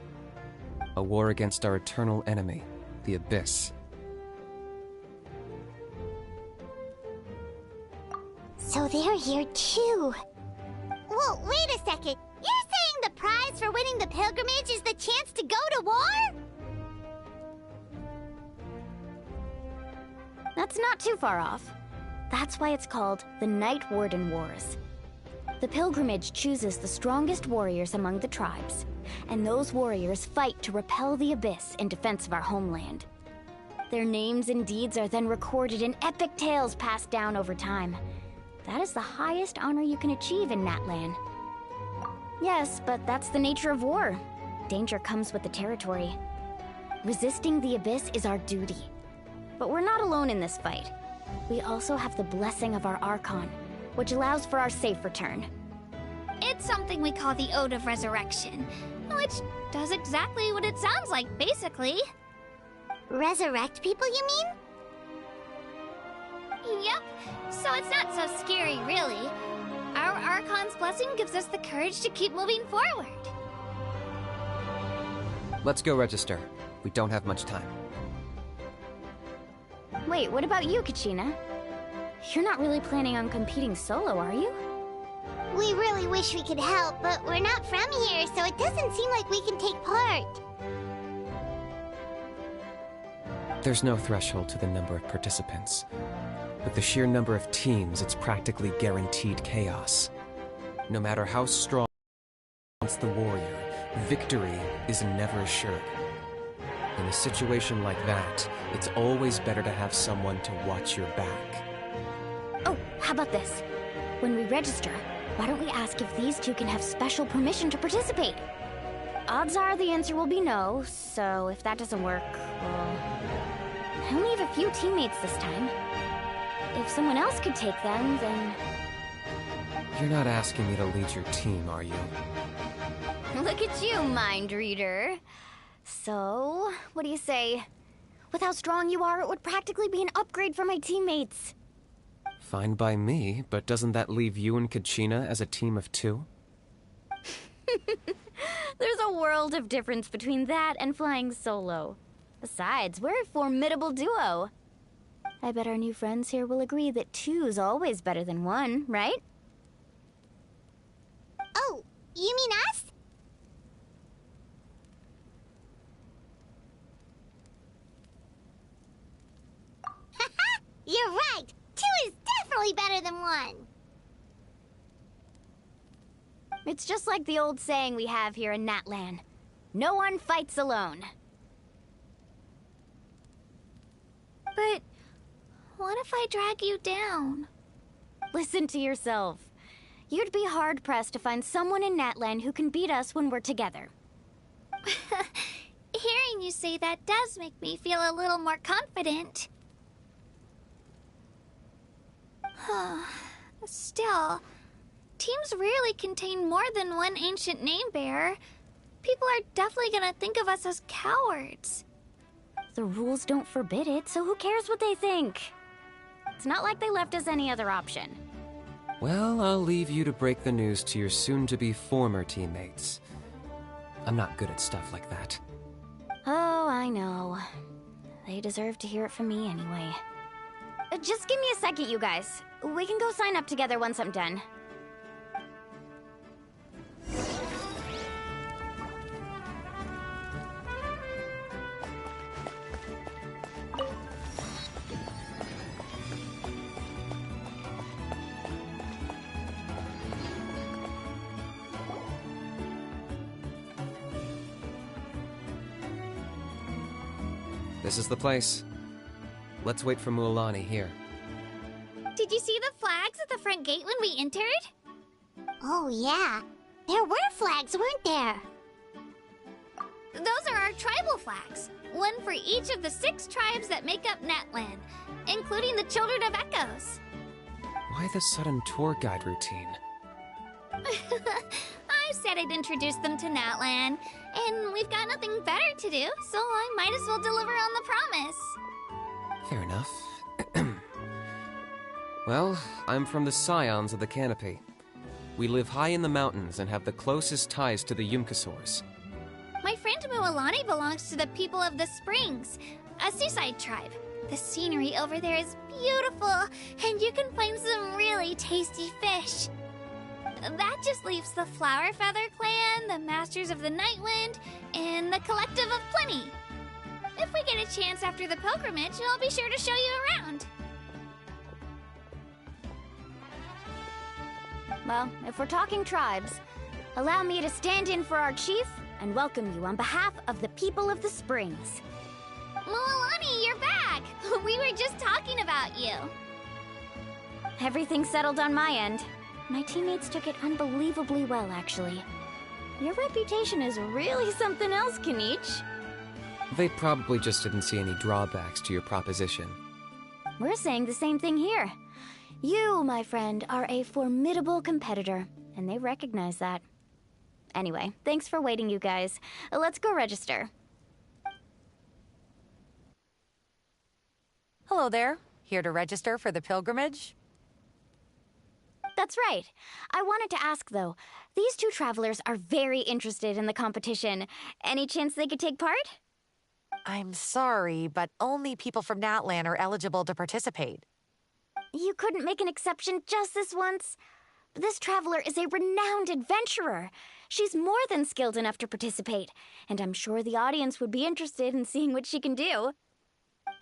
A war against our eternal enemy, the Abyss. So they're here too. Whoa, wait a second. You're saying the prize for winning the pilgrimage is the chance to go to war? That's not too far off. That's why it's called the Night Warden Wars. The pilgrimage chooses the strongest warriors among the tribes, and those warriors fight to repel the Abyss in defense of our homeland. Their names and deeds are then recorded in epic tales passed down over time. That is the highest honor you can achieve in Natlan. Yes, but that's the nature of war. Danger comes with the territory. Resisting the Abyss is our duty. But we're not alone in this fight. We also have the blessing of our Archon, which allows for our safe return. It's something we call the Ode of Resurrection, which does exactly what it sounds like, basically. Resurrect people, you mean? Yep, so it's not so scary, really. Our Archon's blessing gives us the courage to keep moving forward. Let's go register. We don't have much time. Wait, what about you, Kachina? You're not really planning on competing solo, are you? We really wish we could help, but we're not from here, so it doesn't seem like we can take part. There's no threshold to the number of participants. With the sheer number of teams, it's practically guaranteed chaos. No matter how strong the warrior, victory is never assured. In a situation like that, it's always better to have someone to watch your back. Oh, how about this? When we register, why don't we ask if these two can have special permission to participate? Odds are the answer will be no, so if that doesn't work, well... I only have a few teammates this time. If someone else could take them, then... You're not asking me to lead your team, are you? Look at you, mind reader. So, what do you say? With how strong you are, it would practically be an upgrade for my teammates. Fine by me, but doesn't that leave you and Kachina as a team of 2? There's a world of difference between that and flying solo. Besides, we're a formidable duo. I bet our new friends here will agree that 2's always better than 1, right? Oh, you mean us? Haha, you're right. 2 is definitely better than 1. It's just like the old saying we have here in Natlan. No one fights alone. But what if I drag you down? Listen to yourself. You'd be hard-pressed to find someone in Natlan who can beat us when we're together. Hearing you say that does make me feel a little more confident. Still, teams rarely contain more than one ancient name bearer. People are definitely gonna think of us as cowards. The rules don't forbid it, so who cares what they think? It's not like they left us any other option. Well, I'll leave you to break the news to your soon-to-be former teammates. I'm not good at stuff like that. Oh, I know. They deserve to hear it from me anyway. Just give me a second, you guys. We can go sign up together once I'm done. This is the place. Let's wait for Mualani here. Did you see the flags at the front gate when we entered? Oh, yeah. There were flags, weren't there? Those are our tribal flags. One for each of the 6 tribes that make up Natlan, including the Children of Echoes. Why the sudden tour guide routine? I said I'd introduce them to Natlan, and we've got nothing better to do, so I might as well deliver on the promise. Fair enough. Well, I'm from the Scions of the Canopy. We live high in the mountains and have the closest ties to the Yumkasaurs. My friend Mualani belongs to the people of the Springs, a seaside tribe. The scenery over there is beautiful, and you can find some really tasty fish. That just leaves the Flower Feather Clan, the Masters of the Nightwind, and the Collective of Plenty. If we get a chance after the pilgrimage, I'll be sure to show you around. Well, if we're talking tribes, allow me to stand in for our chief and welcome you on behalf of the people of the Springs. Mualani, you're back! We were just talking about you. Everything's settled on my end. My teammates took it unbelievably well, actually. Your reputation is really something else, Kanich. They probably just didn't see any drawbacks to your proposition. We're saying the same thing here. You, my friend, are a formidable competitor, and they recognize that. Anyway, thanks for waiting, you guys. Let's go register. Hello there. Here to register for the pilgrimage? That's right. I wanted to ask, though. These 2 travelers are very interested in the competition. Any chance they could take part? I'm sorry, but only people from Natlan are eligible to participate. You couldn't make an exception just this once? This traveler is a renowned adventurer. She's more than skilled enough to participate, and I'm sure the audience would be interested in seeing what she can do.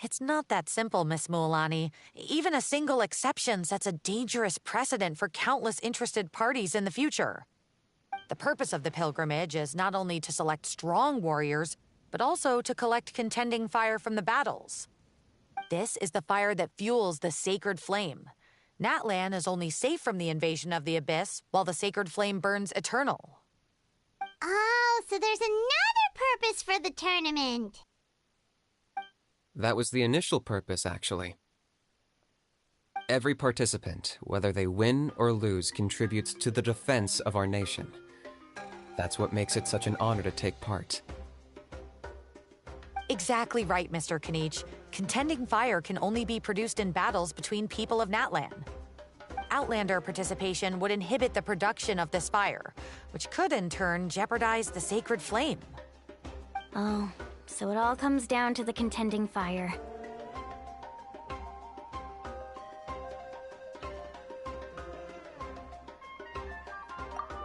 It's not that simple, Miss Mualani. Even a single exception sets a dangerous precedent for countless interested parties in the future. The purpose of the pilgrimage is not only to select strong warriors, but also to collect contending fire from the battles. This is the fire that fuels the sacred flame. Natlan is only safe from the invasion of the Abyss, while the sacred flame burns eternal. Oh, so there's another purpose for the tournament. That was the initial purpose, actually. Every participant, whether they win or lose, contributes to the defense of our nation. That's what makes it such an honor to take part. Exactly right, Mr. Kanich. Contending fire can only be produced in battles between people of Natlan. Outlander participation would inhibit the production of this fire, which could in turn jeopardize the sacred flame. Oh, so it all comes down to the contending fire.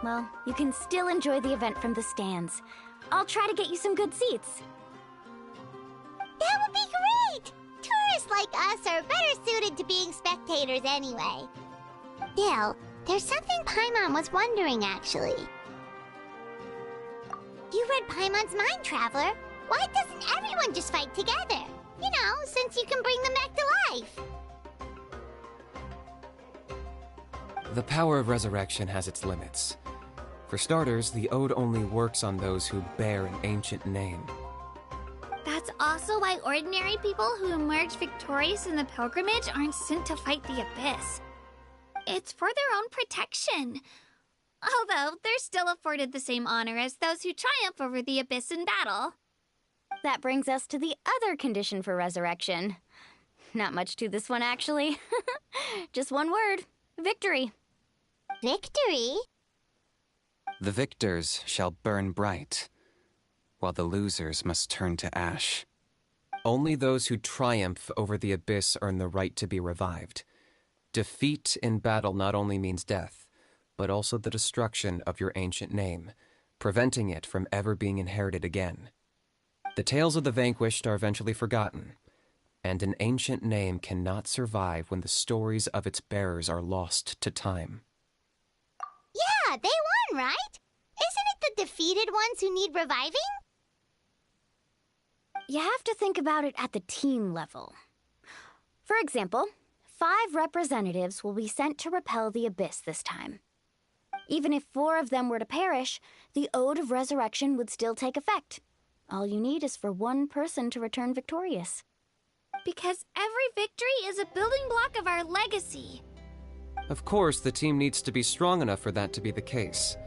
Well, you can still enjoy the event from the stands. I'll try to get you some good seats. That would be great! Tourists like us are better suited to being spectators anyway. Still, there's something Paimon was wondering, actually. You read Paimon's mind, Traveler. Why doesn't everyone just fight together? You know, since you can bring them back to life. The power of resurrection has its limits. For starters, the ode only works on those who bear an ancient name. That's also why ordinary people who emerge victorious in the pilgrimage aren't sent to fight the Abyss. It's for their own protection. Although, they're still afforded the same honor as those who triumph over the Abyss in battle. That brings us to the other condition for resurrection. Not much to this one, actually. Just one word. Victory. Victory? The victors shall burn bright, while the losers must turn to ash. Only those who triumph over the Abyss earn the right to be revived. Defeat in battle not only means death, but also the destruction of your ancient name, preventing it from ever being inherited again. The tales of the vanquished are eventually forgotten, and an ancient name cannot survive when the stories of its bearers are lost to time. Yeah, they won, right? Isn't it the defeated ones who need reviving? You have to think about it at the team level. For example, 5 representatives will be sent to repel the Abyss this time. Even if 4 of them were to perish, the Ode of Resurrection would still take effect. All you need is for 1 person to return victorious. Because every victory is a building block of our legacy. Of course, the team needs to be strong enough for that to be the case.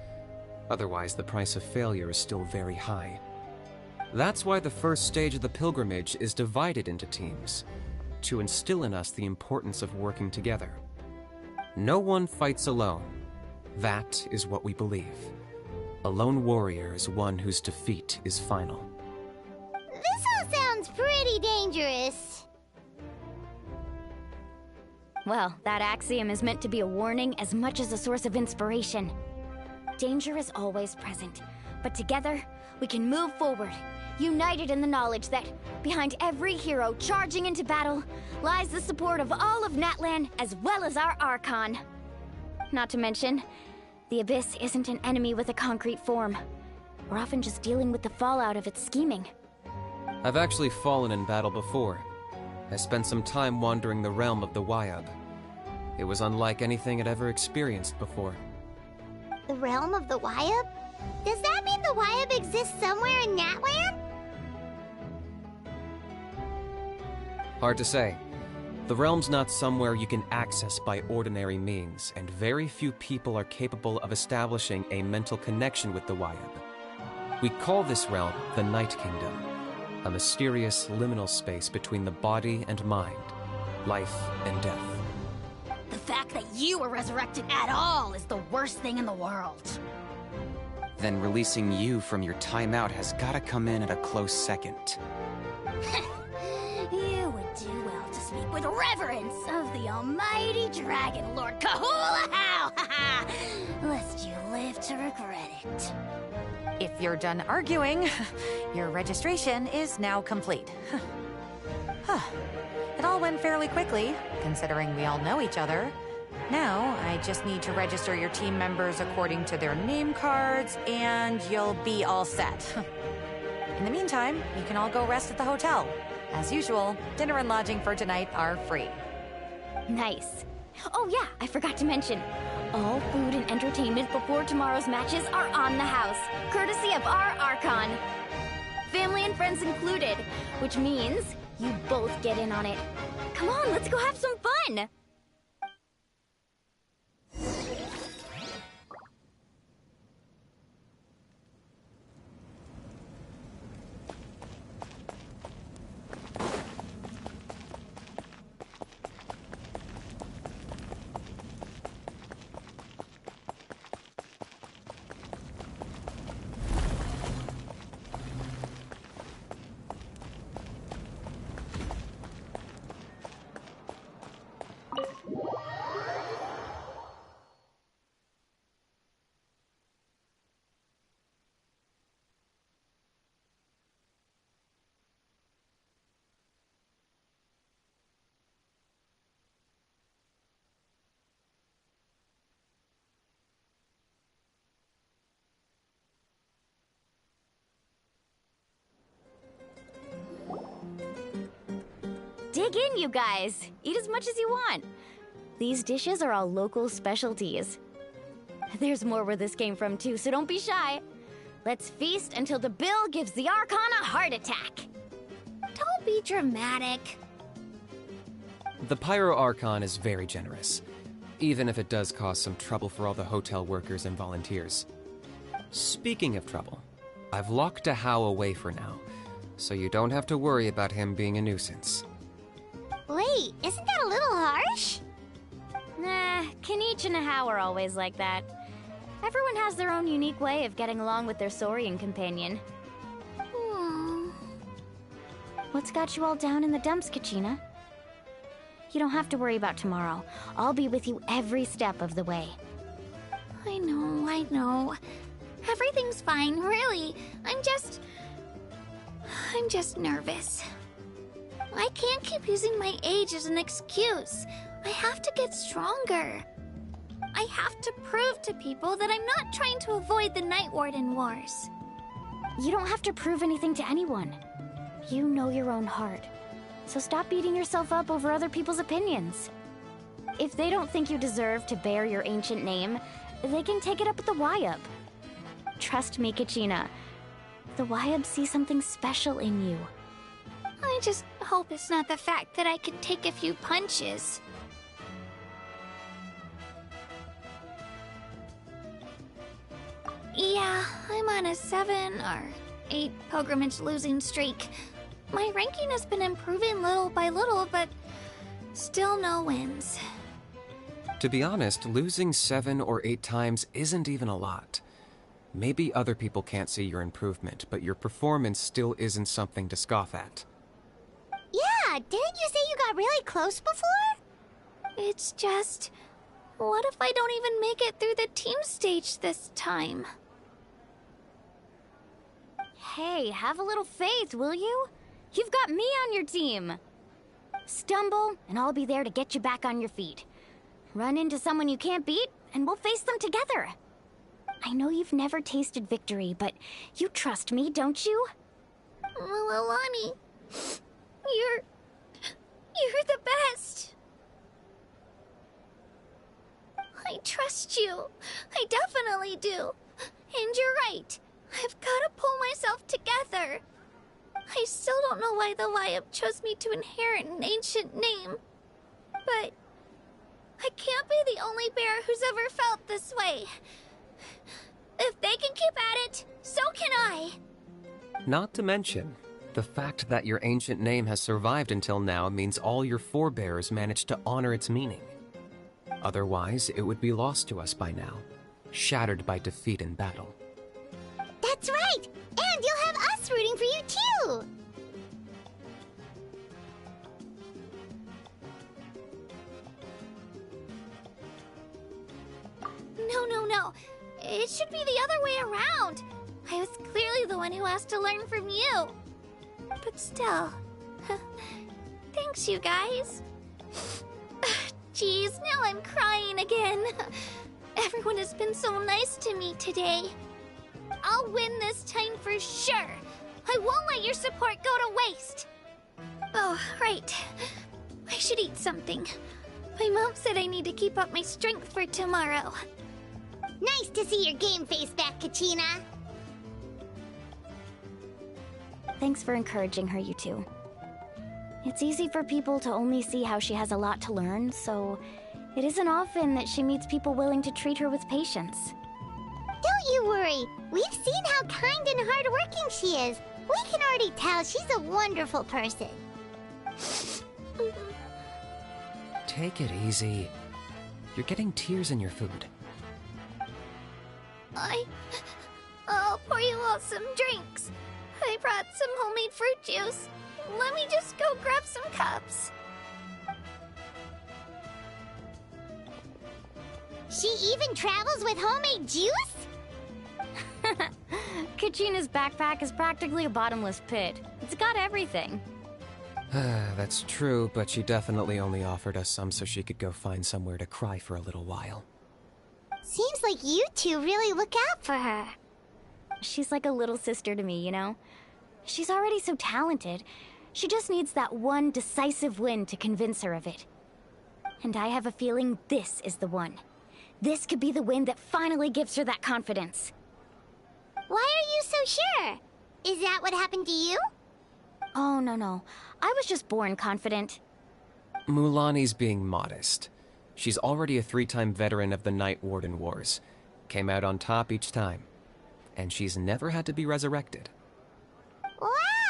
Otherwise, the price of failure is still very high. That's why the first stage of the pilgrimage is divided into teams, to instill in us the importance of working together. No one fights alone. That is what we believe. A lone warrior is one whose defeat is final. This all sounds pretty dangerous. Well, that axiom is meant to be a warning as much as a source of inspiration. Danger is always present, but together, we can move forward, united in the knowledge that behind every hero charging into battle lies the support of all of Natlan as well as our Archon. Not to mention, the Abyss isn't an enemy with a concrete form. We're often just dealing with the fallout of its scheming. I've actually fallen in battle before. I spent some time wandering the realm of the Wyab. It was unlike anything I'd ever experienced before. The realm of the Wyab? Does that mean the Wyab exists somewhere in Natlan? Hard to say. The realm's not somewhere you can access by ordinary means, and very few people are capable of establishing a mental connection with the Wyab. We call this realm the Night Kingdom, a mysterious liminal space between the body and mind, life and death. The fact that you were resurrected at all is the worst thing in the world. Then releasing you from your timeout has gotta come in at a close second. You would do well to speak with reverence of the almighty Dragon Lord Kahula-How! Lest you live to regret it. If you're done arguing, your registration is now complete. It all went fairly quickly, considering we all know each other. Now, I just need to register your team members according to their name cards, and you'll be all set. In the meantime, you can all go rest at the hotel. As usual, dinner and lodging for tonight are free. Nice. Oh yeah, I forgot to mention. All food and entertainment before tomorrow's matches are on the house, courtesy of our Archon. Family and friends included, which means you both get in on it. Come on, let's go have some fun! Dig in, you guys. Eat as much as you want. These dishes are all local specialties. There's more where this came from, too, so don't be shy. Let's feast until the bill gives the Archon a heart attack. Don't be dramatic. The Pyro Archon is very generous, even if it does cause some trouble for all the hotel workers and volunteers. Speaking of trouble, I've locked Ahau away for now, so you don't have to worry about him being a nuisance. Wait, isn't that a little harsh? Nah, Kenichi and Ahau are always like that. Everyone has their own unique way of getting along with their Saurian companion. What's got you all down in the dumps, Kachina? You don't have to worry about tomorrow. I'll be with you every step of the way. I know. Everything's fine, really. I'm just nervous. I can't keep using my age as an excuse. I have to get stronger. I have to prove to people that I'm not trying to avoid the Night Warden Wars. You don't have to prove anything to anyone. You know your own heart. So stop beating yourself up over other people's opinions. If they don't think you deserve to bear your ancient name, they can take it up with the Wyub. Trust me, Kachina. The Wyub see something special in you. I just hope it's not the fact that I could take a few punches. Yeah, I'm on a 7 or 8 pilgrimage losing streak. My ranking has been improving little by little, but still no wins. To be honest, losing 7 or 8 times isn't even a lot. Maybe other people can't see your improvement, but your performance still isn't something to scoff at. Yeah, didn't you say you got really close before? It's just... what if I don't even make it through the team stage this time? Hey, have a little faith, will you? You've got me on your team. Stumble, and I'll be there to get you back on your feet. Run into someone you can't beat, and we'll face them together. I know you've never tasted victory, but you trust me, don't you? Alani, you're the best. I trust you. I definitely do. And you're right. I've got to pull myself together. I still don't know why the Wyub chose me to inherit an ancient name. But I can't be the only bear who's ever felt this way. If they can keep at it, so can I. Not to mention, the fact that your ancient name has survived until now means all your forebears managed to honor its meaning. Otherwise, it would be lost to us by now, shattered by defeat in battle. That's right! And you'll have us rooting for you too! No. It should be the other way around. I was clearly the one who asked to learn from you. But still... thanks, you guys. Geez, now I'm crying again. Everyone has been so nice to me today. I'll win this time for sure. I won't let your support go to waste. Oh, right. I should eat something. My mom said I need to keep up my strength for tomorrow. Nice to see your game face back, Kachina. Thanks for encouraging her, you two. It's easy for people to only see how she has a lot to learn, so it isn't often that she meets people willing to treat her with patience. Don't you worry. We've seen how kind and hardworking she is. We can already tell she's a wonderful person. Take it easy. You're getting tears in your food. I'll pour you all some drinks. I brought some homemade fruit juice. Let me just go grab some cups. She even travels with homemade juice? Kachina's backpack is practically a bottomless pit. It's got everything. That's true, but she definitely only offered us some so she could go find somewhere to cry for a little while. Seems like you two really look out for her. She's like a little sister to me, you know? She's already so talented. She just needs that one decisive win to convince her of it. And I have a feeling this is the one. This could be the win that finally gives her that confidence. Why are you so sure? Is that what happened to you? Oh, no. I was just born confident. Mulani's being modest. She's already a 3-time veteran of the Night Warden Wars. Came out on top each time. And she's never had to be resurrected. Wow,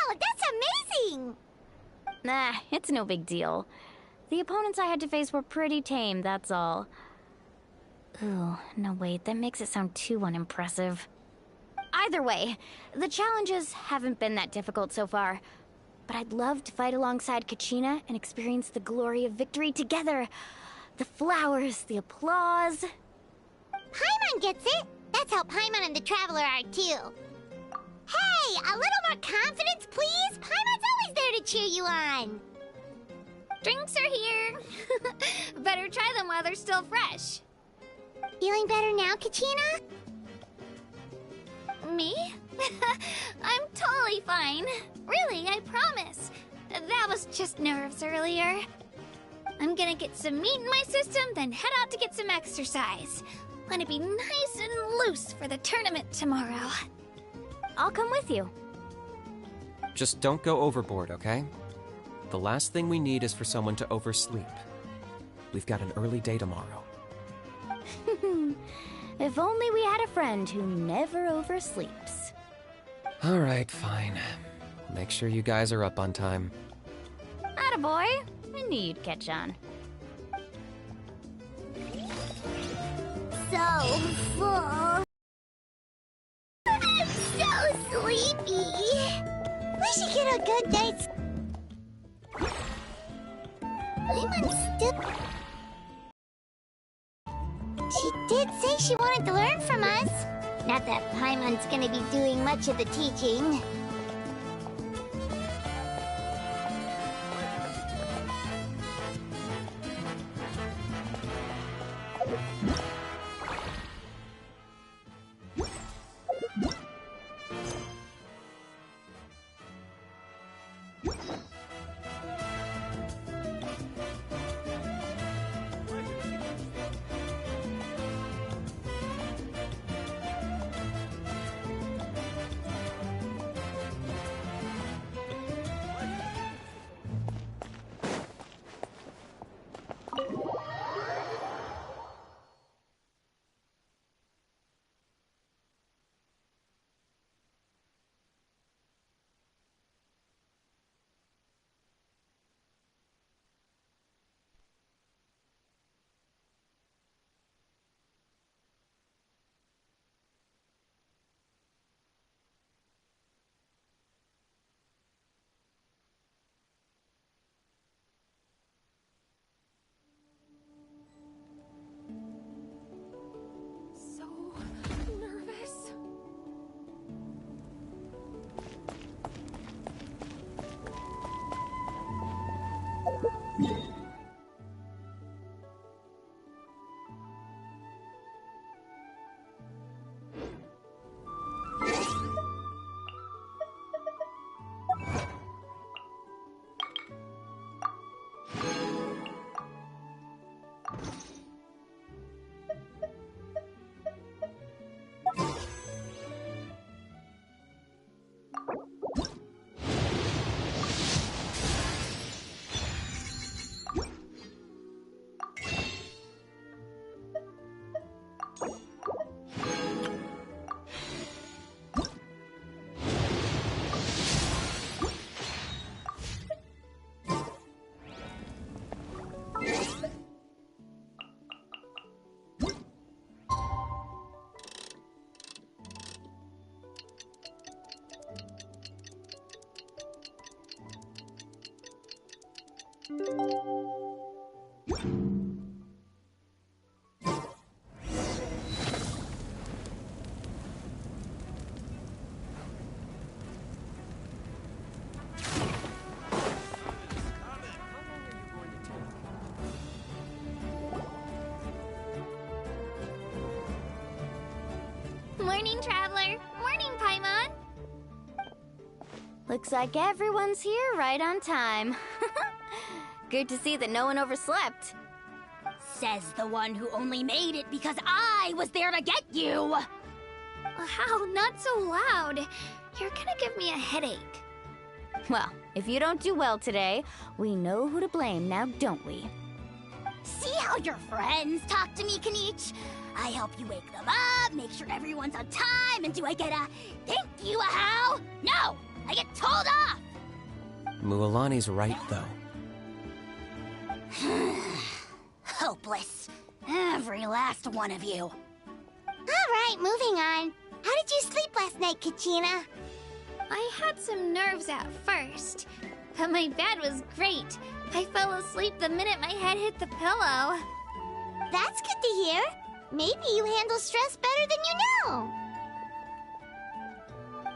that's amazing! Nah, it's no big deal. The opponents I had to face were pretty tame, that's all. Ooh, no wait, that makes it sound too unimpressive. Either way, the challenges haven't been that difficult so far. But I'd love to fight alongside Kachina and experience the glory of victory together. The flowers, the applause. Paimon gets it! That's how Paimon and the Traveler are too. Hey, a little more confidence, please? Paimon's always there to cheer you on. Drinks are here. Better try them while they're still fresh. Feeling better now, Kachina? Me? I'm totally fine. Really, I promise. That was just nerves earlier. I'm gonna get some meat in my system, then head out to get some exercise. Wanna be nice and loose for the tournament tomorrow. I'll come with you. Just don't go overboard, okay? The last thing we need is for someone to oversleep. We've got an early day tomorrow. If only we had a friend who never oversleeps. Alright, fine. Make sure you guys are up on time. Attaboy. I knew you'd catch on. So full. I'm so sleepy. We should get a good night's... Paimon's still... She did say she wanted to learn from us. Not that Paimon's gonna be doing much of the teaching. Morning, Traveler. Morning, Paimon. Looks like everyone's here right on time. Good to see that no one overslept. Says the one who only made it because I was there to get you! Wow, not so loud. You're gonna give me a headache. Well, if you don't do well today, we know who to blame now, don't we? See how your friends talk to me, Kanich? I help you wake them up, make sure everyone's on time, and do I get a thank you, how? No! I get told off! Mualani's right, though. Hopeless. Every last one of you. Alright, moving on. How did you sleep last night, Kachina? I had some nerves at first, but my bed was great. I fell asleep the minute my head hit the pillow. That's good to hear. Maybe you handle stress better than you know.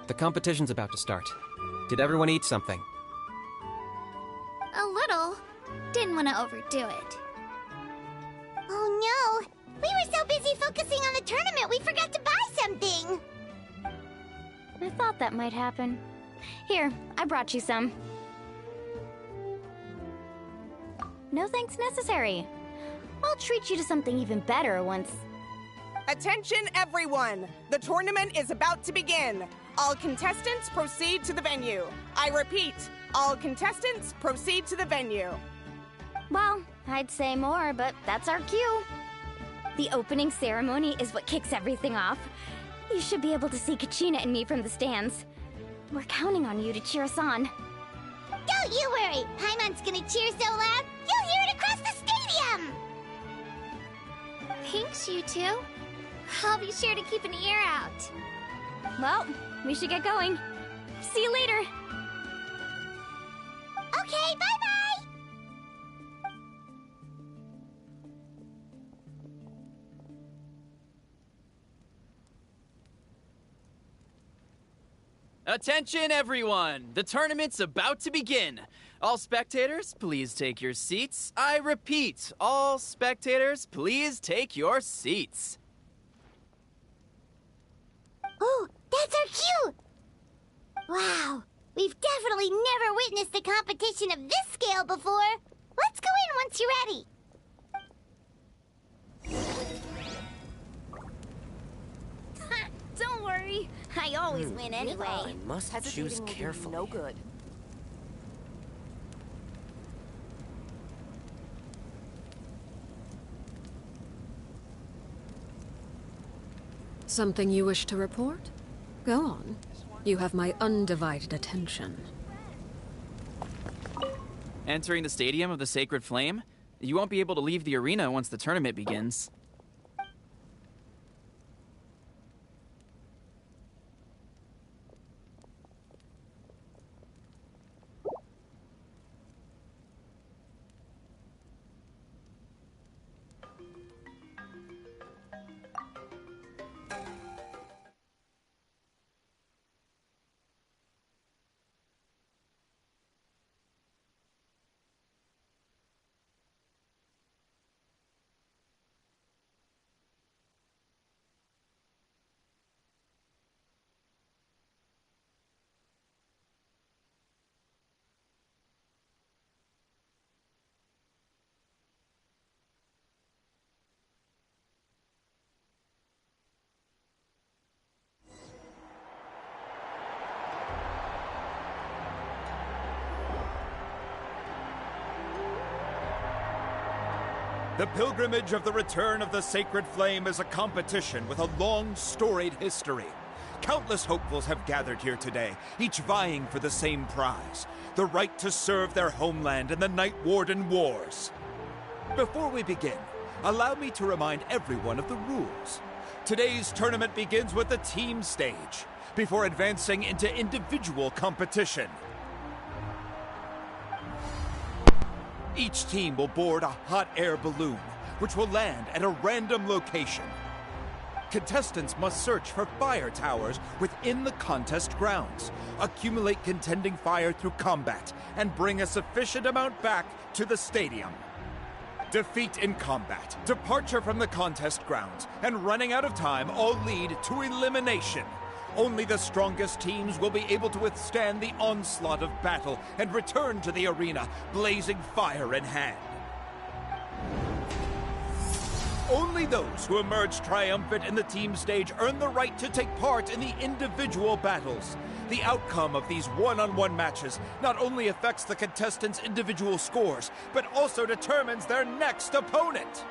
The competition's about to start. Did everyone eat something? A little. Didn't want to overdo it. Oh no! We were so busy focusing on the tournament we forgot to buy something! I thought that might happen. Here, I brought you some. No thanks necessary. I'll treat you to something even better once... Attention everyone! The tournament is about to begin. All contestants proceed to the venue. I repeat, all contestants proceed to the venue. Well, I'd say more, but that's our cue. The opening ceremony is what kicks everything off. You should be able to see Kachina and me from the stands. We're counting on you to cheer us on. Don't you worry! Paimon's gonna cheer so loud, you'll hear it across the stadium! Thanks, you two. I'll be sure to keep an ear out. Well, we should get going. See you later. Okay, bye-bye! Attention, everyone! The tournament's about to begin. All spectators, please take your seats. I repeat, all spectators, please take your seats. Oh, that's our cue! Wow, we've definitely never witnessed a competition of this scale before. Let's go in once you're ready. Don't worry, I always win anyway. I must choose carefully. No good. Something you wish to report? Go on. You have my undivided attention. Entering the stadium of the Sacred Flame? You won't be able to leave the arena once the tournament begins. The pilgrimage of the return of the Sacred Flame is a competition with a long, storied history. Countless hopefuls have gathered here today, each vying for the same prize, the right to serve their homeland in the Night Warden Wars. Before we begin, allow me to remind everyone of the rules. Today's tournament begins with the team stage, before advancing into individual competition. Each team will board a hot air balloon, which will land at a random location. Contestants must search for fire towers within the contest grounds, accumulate contending fire through combat, and bring a sufficient amount back to the stadium. Defeat in combat, departure from the contest grounds, and running out of time all lead to elimination. Only the strongest teams will be able to withstand the onslaught of battle and return to the arena, blazing fire in hand. Only those who emerge triumphant in the team stage earn the right to take part in the individual battles. The outcome of these one-on-one matches not only affects the contestants' individual scores, but also determines their next opponent.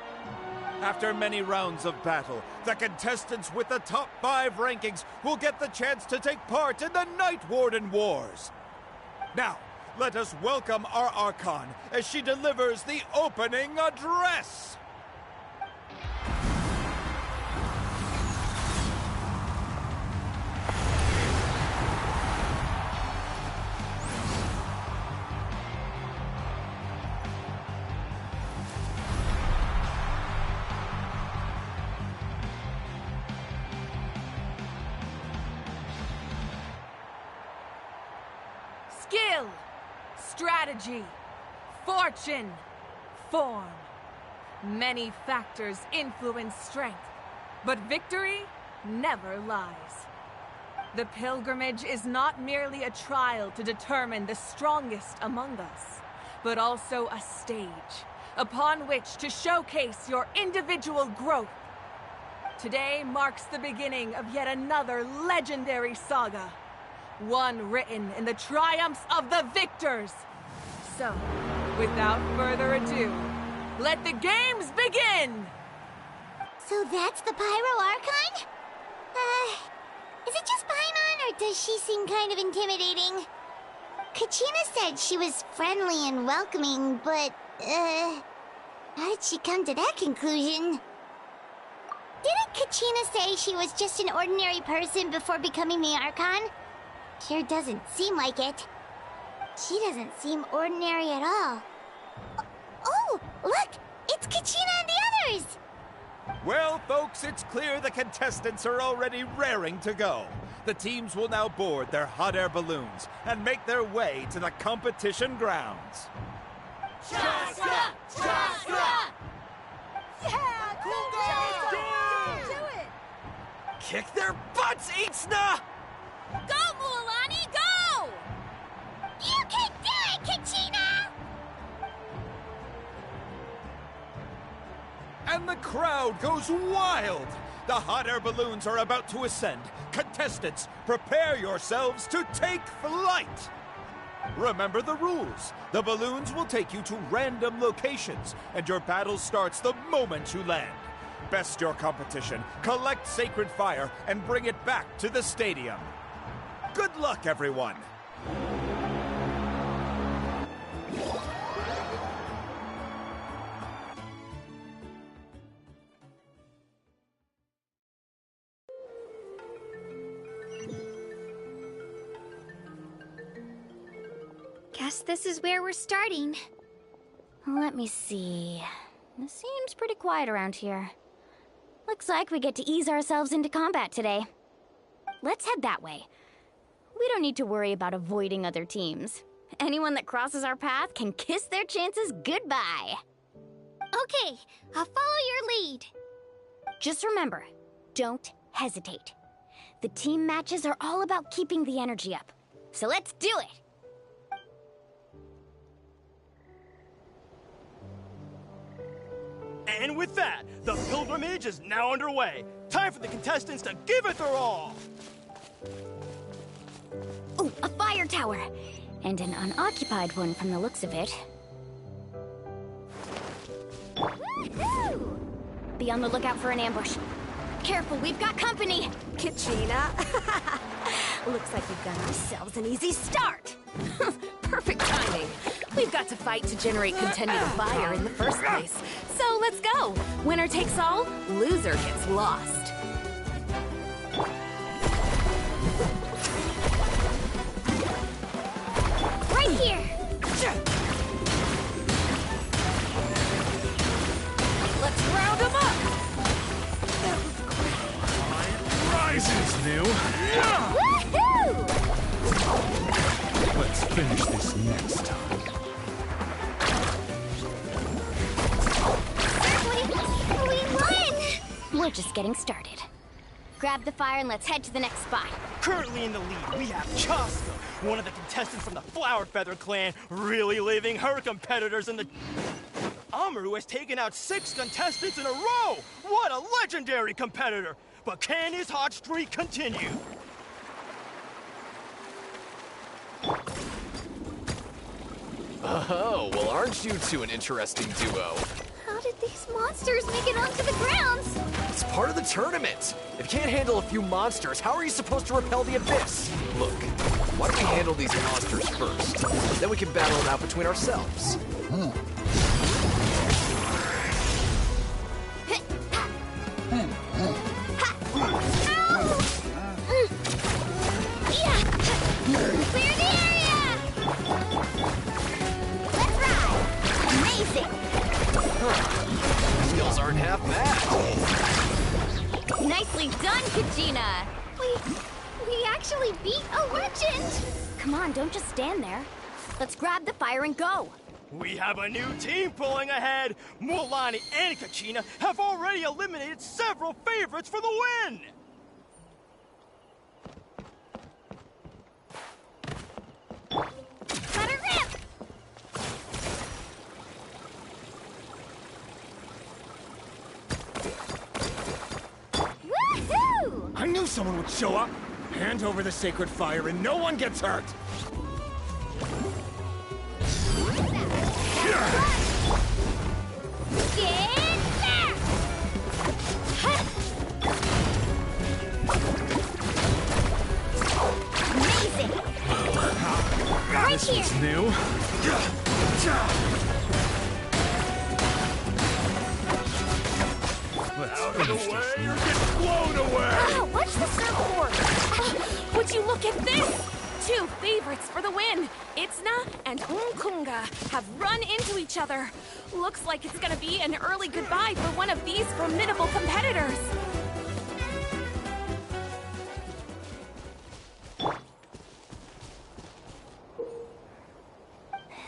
After many rounds of battle, the contestants with the top 5 rankings will get the chance to take part in the Night Warden Wars. Now, let us welcome our Archon as she delivers the opening address. Skill, strategy, fortune, form. Many factors influence strength, but victory never lies. The pilgrimage is not merely a trial to determine the strongest among us, but also a stage upon which to showcase your individual growth. Today marks the beginning of yet another legendary saga. One written in the triumphs of the victors. So, without further ado, let the games begin! So that's the Pyro Archon? Is it just Paimon, or does she seem kind of intimidating? Kachina said she was friendly and welcoming, but, how did she come to that conclusion? Didn't Kachina say she was just an ordinary person before becoming the Archon? Sure doesn't seem like it. She doesn't seem ordinary at all. Oh, look! It's Kachina and the others! Well, folks, it's clear the contestants are already raring to go. The teams will now board their hot air balloons and make their way to the competition grounds. Chaska! Chaska! Yeah! Cool! Do it! Kick their butts, Itzna! Go, Mualani, go! You can do it, Kachina! And the crowd goes wild! The hot air balloons are about to ascend. Contestants, prepare yourselves to take flight! Remember the rules. The balloons will take you to random locations, and your battle starts the moment you land. Best your competition, collect sacred fire, and bring it back to the stadium. Good luck, everyone! Guess this is where we're starting. Let me see. It seems pretty quiet around here. Looks like we get to ease ourselves into combat today. Let's head that way. We don't need to worry about avoiding other teams. Anyone that crosses our path can kiss their chances goodbye. Okay, I'll follow your lead. Just remember, don't hesitate. The team matches are all about keeping the energy up. So let's do it! And with that, the pilgrimage is now underway. Time for the contestants to give it their all! Oh, a fire tower! And an unoccupied one from the looks of it. Be on the lookout for an ambush. Careful, we've got company! Kachina. Looks like we've got ourselves an easy start. Perfect timing. We've got to fight to generate contending fire in the first place. So let's go. Winner takes all, loser gets lost. Right here! Let's round them up! Rises, new. Woohoo! Let's finish this next time. We won! We're just getting started. Grab the fire and let's head to the next spot. Currently in the lead, we have Chaska, one of the contestants from the Flower Feather clan, really leaving her competitors in the... Amaru has taken out 6 contestants in a row! What a legendary competitor! But can his hot streak continue? Oh, well, aren't you two an interesting duo? How did these monsters make it onto the grounds? It's part of the tournament. If you can't handle a few monsters, how are you supposed to repel the abyss? Look, why don't we handle these monsters first? Then we can battle it out between ourselves. Clear the area! Let's ride! Amazing! Skills aren't half bad. Nicely done, Kachina! We actually beat a legend! Come on, don't just stand there. Let's grab the fire and go. We have a new team pulling ahead! Mualani and Kachina have already eliminated several favorites for the win! Let her rip! Woohoo! I knew someone would show up. Hand over the sacred fire and no one gets hurt. Get there! Amazing! Right This here! is new. Let's finish this now. Blown away! Ah, watch the surfboard! Would you look at this? 2 favorites for the win. Itzna and Unkunga have run into each other. Looks like it's gonna be an early goodbye for one of these formidable competitors.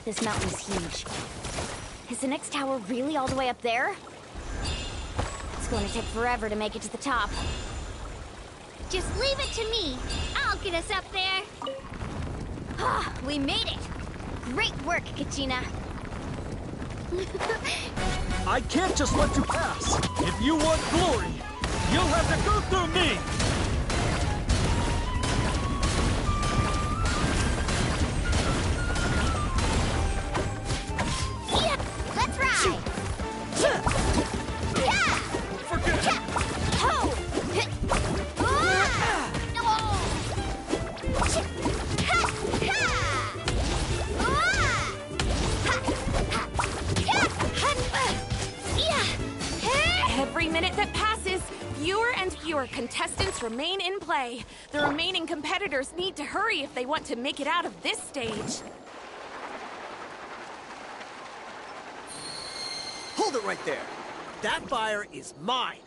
This mountain is huge. Is the next tower really all the way up there? It's going to take forever to make it to the top. Just leave it to me. I'll get us up there. Ah, we made it! Great work, Kachina. I can't just let you pass. If you want glory, you'll have to go through me. Yeah, let's ride. Yeah. Forget it. Ho. Every minute that passes, fewer and fewer contestants remain in play. The remaining competitors need to hurry if they want to make it out of this stage. Hold it right there. That fire is mine.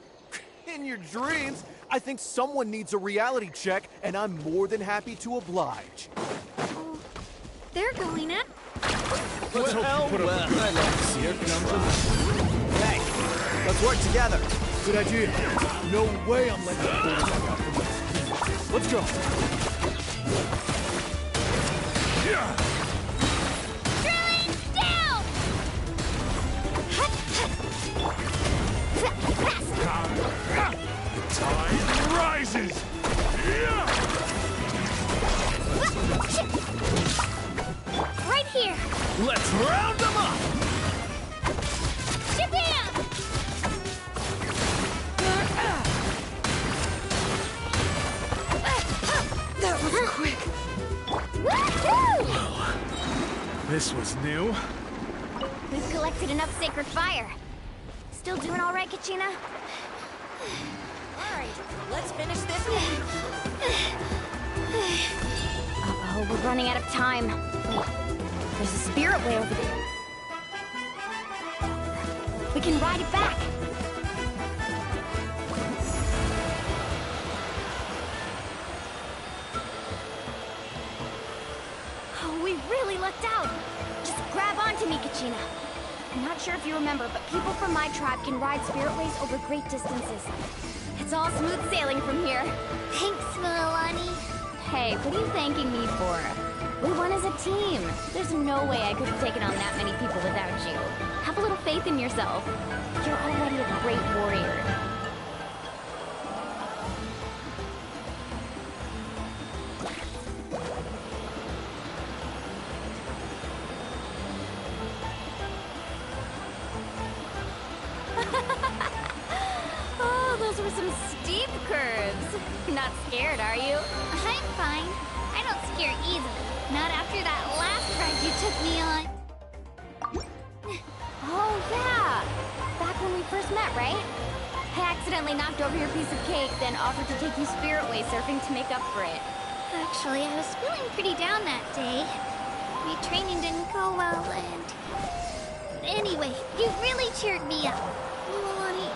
In your dreams, I think someone needs a reality check, and I'm more than happy to oblige. They're going up. Let's hope you put up a good fight. Here comes a... Hey, let's work together. Good idea. No way I'm letting the bully back out from this. Let's go. Drilling down. Time rises. Right here. Let's round them up. Shabam! That was quick. Woohoo! This was new. We've collected enough sacred fire. Still doing all right, Kachina? All right, let's finish this. Uh-oh, we're running out of time. Wait, there's a spirit way over there. We can ride it back. Oh, we really lucked out. Just grab onto me, Kachina. I'm not sure if you remember, but people from my tribe can ride spirit ways over great distances. It's all smooth sailing from here. Hey, what are you thanking me for? We won as a team. There's no way I could have taken on that many people without you. Have a little faith in yourself. You're already a great warrior. Oh, those were some steep curves. You're not scared, are you? I'm fine. I don't scare easily. Not after that last ride you took me on. Oh, yeah. Back when we first met, right? I accidentally knocked over your piece of cake, then offered to take you Spirit Way surfing to make up for it. Actually, I was feeling pretty down that day. My training didn't go well, and... Anyway, you really cheered me up. Milani,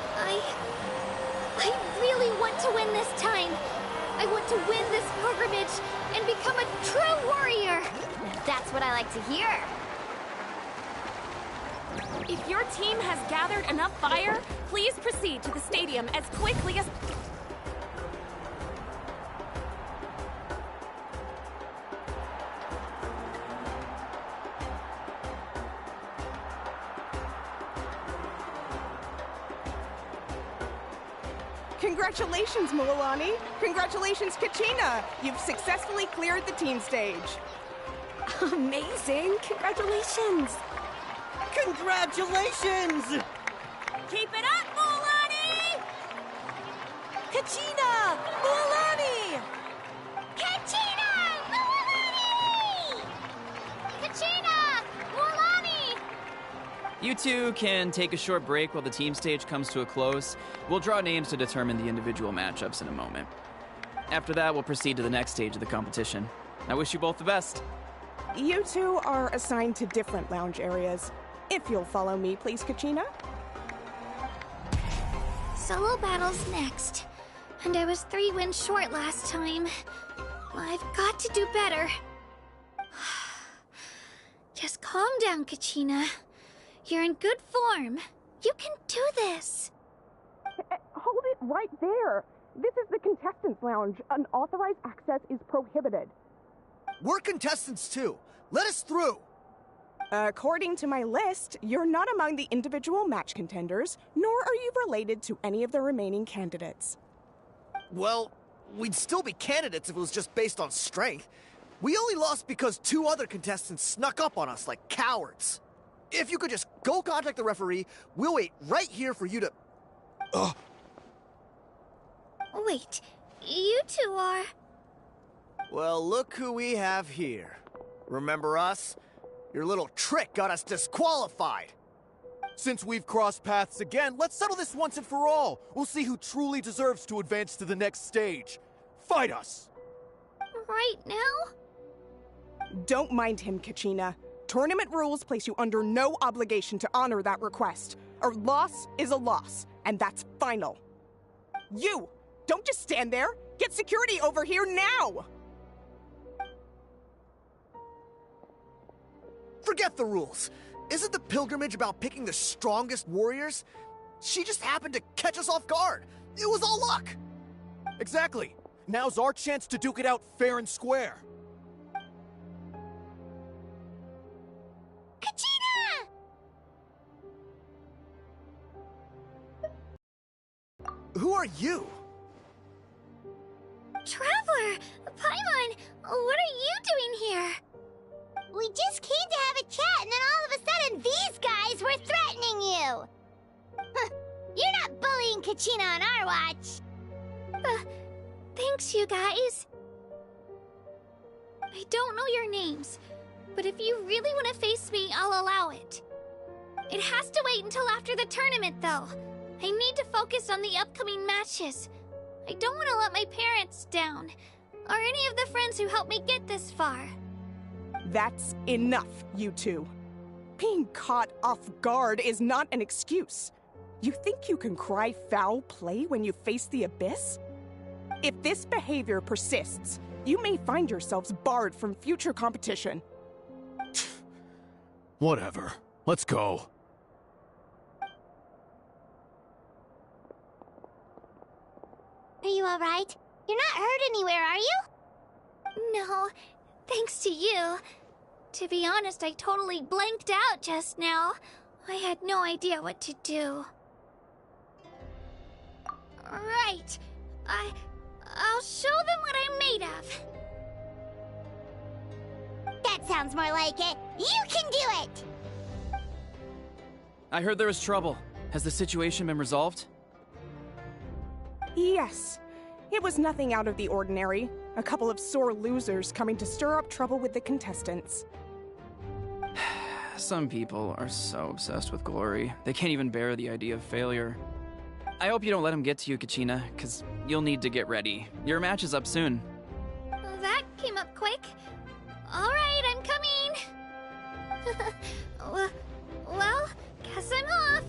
I really want to win this time. I want to win this pilgrimage and become a true warrior. That's what I like to hear. If your team has gathered enough fire, please proceed to the stadium as quickly as... Congratulations, Milani! Congratulations, Kachina! You've successfully cleared the team stage. Amazing! Congratulations! Congratulations! Keep it up, Milani! Kachina! Milani! Kachina! Milani! Kachina! Milani! You two can take a short break while the team stage comes to a close. We'll draw names to determine the individual matchups in a moment. After that, we'll proceed to the next stage of the competition. I wish you both the best. You two are assigned to different lounge areas. If you'll follow me, please, Kachina. Solo battle's next. And I was 3 wins short last time. I've got to do better. Just calm down, Kachina. You're in good form. You can do this. Hold it right there. This is the contestants' lounge. Unauthorized access is prohibited. We're contestants too. Let us through. According to my list, you're not among the individual match contenders, nor are you related to any of the remaining candidates. Well, we'd still be candidates if it was just based on strength. We only lost because 2 other contestants snuck up on us like cowards. If you could just go contact the referee, we'll wait right here for you to... Wait, you two are... Well, look who we have here. Remember us? Your little trick got us disqualified. Since we've crossed paths again, let's settle this once and for all. We'll see who truly deserves to advance to the next stage. Fight us! Right now? Don't mind him, Kachina. Tournament rules place you under no obligation to honor that request. A loss is a loss, and that's final. You! Don't just stand there! Get security over here now! Forget the rules. Isn't the pilgrimage about picking the strongest warriors? She just happened to catch us off guard. It was all luck. Exactly. Now's our chance to duke it out fair and square. Kachina! Who are you? Traveler! Paimon! What are you doing here? We just came to have a chat, and then all of a sudden these guys were threatening you! You're not bullying Kachina on our watch! Thanks, you guys. I don't know your names, but if you really want to face me, I'll allow it. It has to wait until after the tournament, though. I need to focus on the upcoming matches. I don't want to let my parents down, or any of the friends who helped me get this far. That's enough, you two. Being caught off guard is not an excuse. You think you can cry foul play when you face the abyss? If this behavior persists, you may find yourselves barred from future competition. Whatever. Let's go. Are you alright? You're not hurt anywhere, are you? No, thanks to you. To be honest, I totally blanked out just now. I had no idea what to do. Right. I'll show them what I'm made of. That sounds more like it. You can do it! I heard there was trouble. Has the situation been resolved? Yes. It was nothing out of the ordinary. A couple of sore losers coming to stir up trouble with the contestants. Some people are so obsessed with glory, they can't even bear the idea of failure. I hope you don't let him get to you, Kachina, because you'll need to get ready. Your match is up soon. That came up quick. Alright, I'm coming. Well, guess I'm off.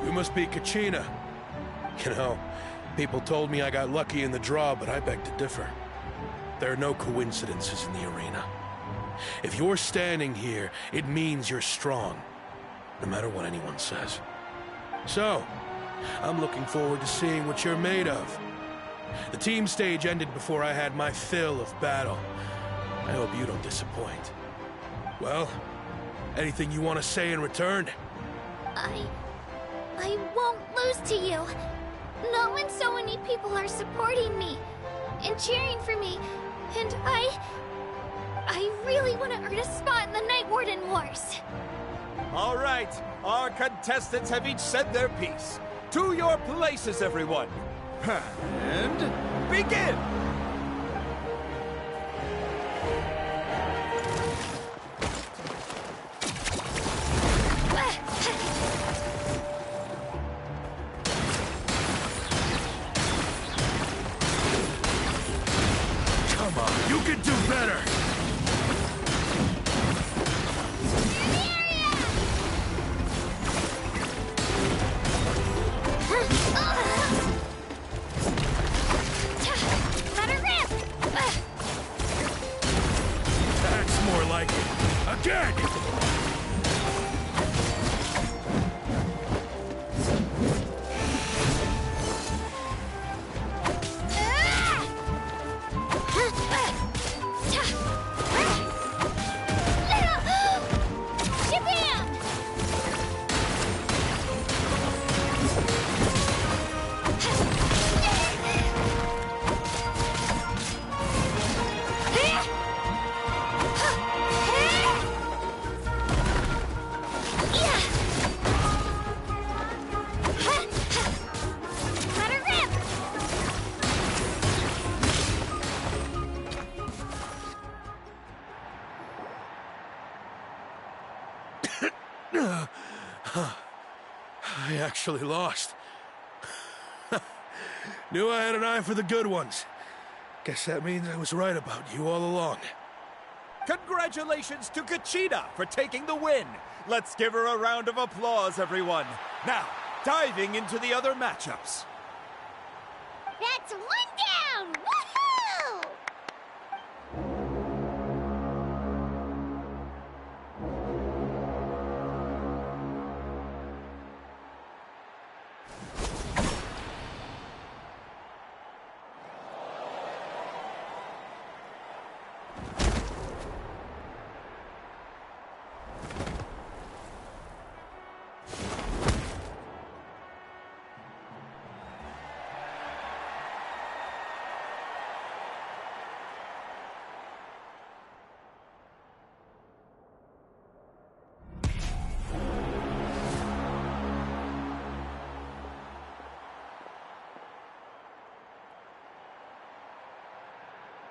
You must be Kachina. You know, people told me I got lucky in the draw, but I beg to differ. There are no coincidences in the arena. If you're standing here, it means you're strong, no matter what anyone says. So, I'm looking forward to seeing what you're made of. The team stage ended before I had my fill of battle. I hope you don't disappoint. Well, anything you want to say in return? I won't lose to you. Not when so many people are supporting me and cheering for me. And I really want to earn a spot in the Night Warden Wars. All right, our contestants have each said their piece. To your places, everyone. And begin! You can do better! Let her rip! That's more like it. Again! I actually lost. Knew I had an eye for the good ones. Guess that means I was right about you all along. Congratulations to Kachina for taking the win. Let's give her a round of applause, everyone. Now, diving into the other matchups. That's one down! Woohoo!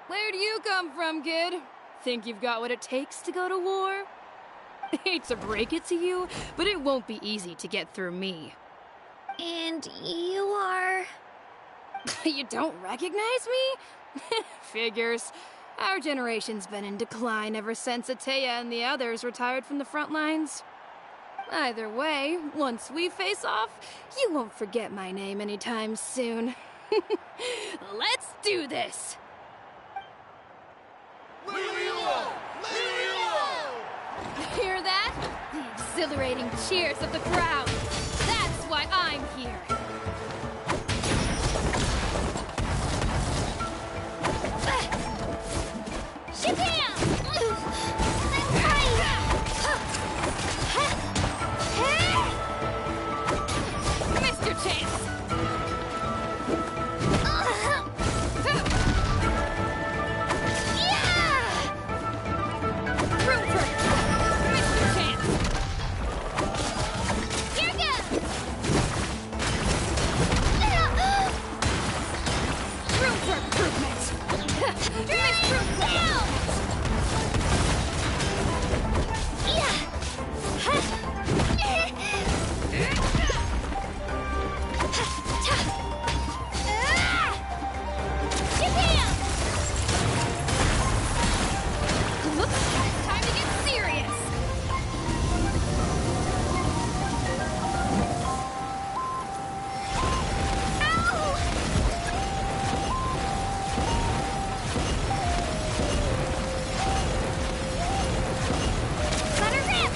Where do you come from, kid? Think you've got what it takes to go to war? Hate to break it to you, but it won't be easy to get through me. And you are... You don't recognize me? Figures. Our generation's been in decline ever since Atea and the others retired from the front lines. Either way, once we face off, you won't forget my name anytime soon. Let's do this! Hear that? The exhilarating cheers of the crowd. That's why I'm here. Shabam! Missed your chance! Room for it! Missed your chance! Here goes! Room for improvement! Missed room for Looks like it's time to get serious! Let her rip!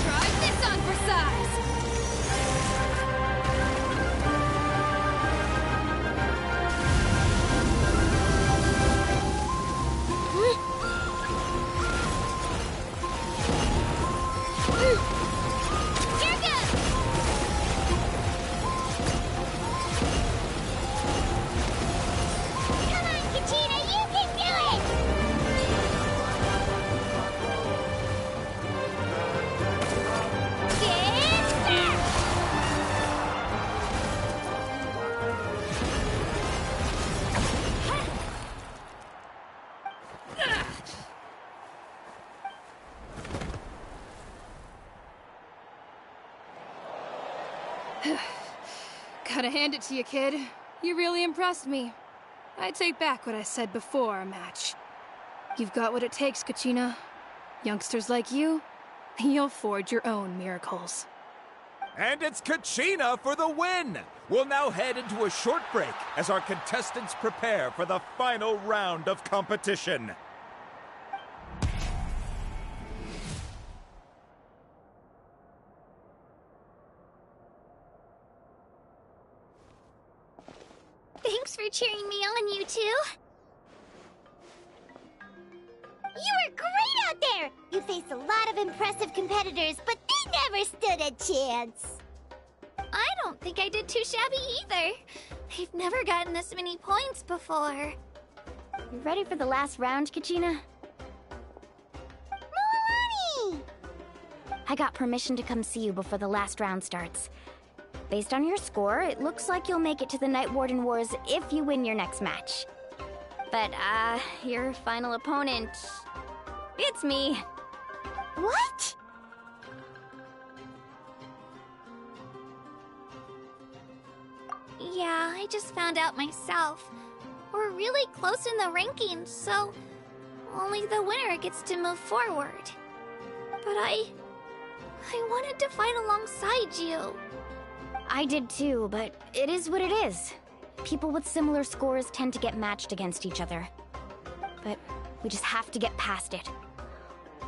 Try this on for size! Here goes! Come on, Kachina, you can do it! Get back! Gotta hand it to you, kid. You really impressed me. I take back what I said before our match. You've got what it takes, Kachina. Youngsters like you, you'll forge your own miracles. And it's Kachina for the win! We'll now head into a short break as our contestants prepare for the final round of competition. Thanks for cheering me on, you two. You were great out there! You faced a lot of impressive competitors, but they never stood a chance. I don't think I did too shabby either. I've never gotten this many points before. You ready for the last round, Kachina? Milani! I got permission to come see you before the last round starts. Based on your score, it looks like you'll make it to the Night Warden Wars if you win your next match. But, your final opponent... it's me. What? Yeah, I just found out myself. We're really close in the rankings, so only the winner gets to move forward. But I wanted to fight alongside you. I did too, but it is what it is. People with similar scores tend to get matched against each other. But we just have to get past it.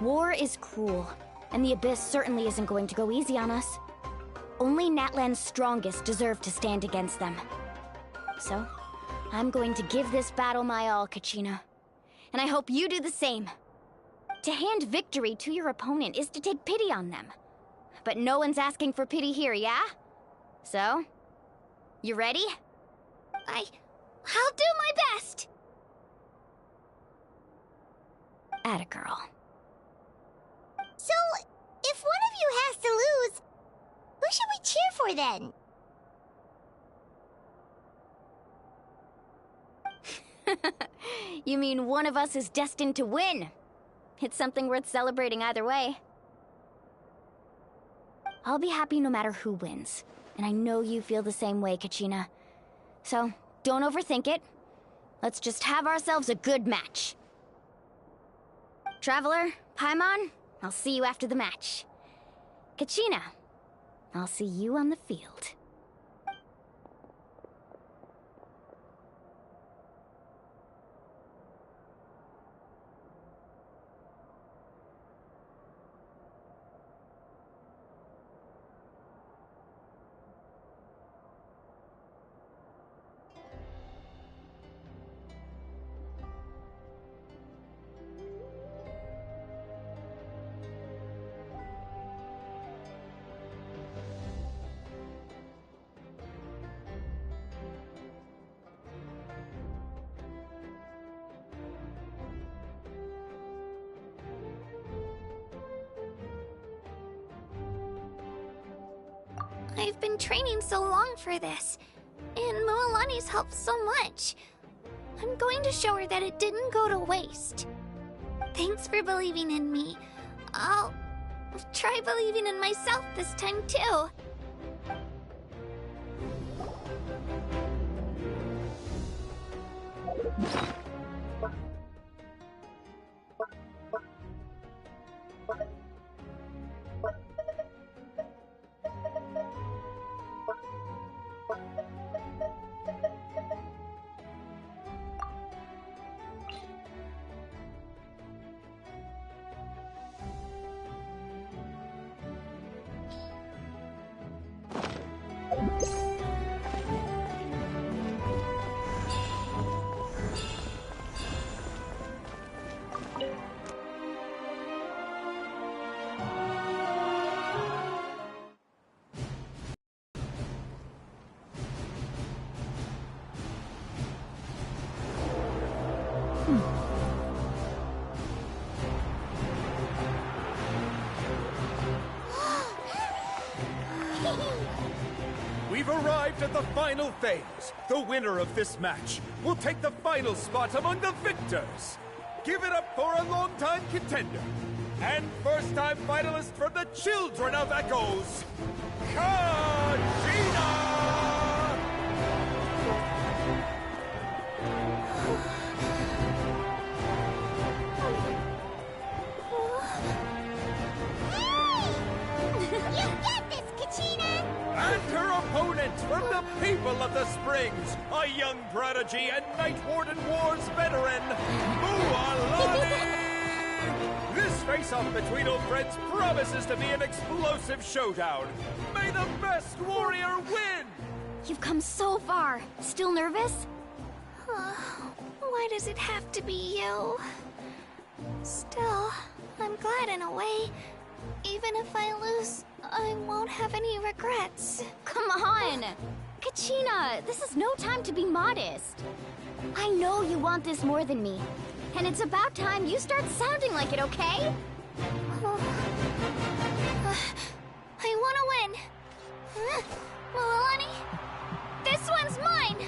War is cruel, and the Abyss certainly isn't going to go easy on us. Only Natlan's strongest deserve to stand against them. So, I'm going to give this battle my all, Kachina. And I hope you do the same. To hand victory to your opponent is to take pity on them. But no one's asking for pity here, yeah? So, you ready? I'll do my best! Atta girl. So, if one of you has to lose, who should we cheer for then? You mean one of us is destined to win? It's something worth celebrating either way. I'll be happy no matter who wins. And I know you feel the same way, Kachina. So, don't overthink it. Let's just have ourselves a good match. Traveler, Paimon, I'll see you after the match. Kachina, I'll see you on the field. I've been training so long for this, and Mualani's helped so much. I'm going to show her that it didn't go to waste. Thanks for believing in me. I'll try believing in myself this time too. We've arrived at the final phase. The winner of this match will take the final spot among the victors. Give it up for a longtime contender and first-time finalist from the Children of Echoes, Kachina! And her opponent from the people of the Springs, a young prodigy and Night Warden Wars veteran, Mualani! This face-off between old friends promises to be an explosive showdown. May the best warrior win! You've come so far. Still nervous? Why does it have to be you? Still, I'm glad in a way. Even if I lose, I won't have any regrets. Come on! Kachina, this is no time to be modest. I know you want this more than me. And it's about time you start sounding like it, okay? I want to win. Mualani, this one's mine!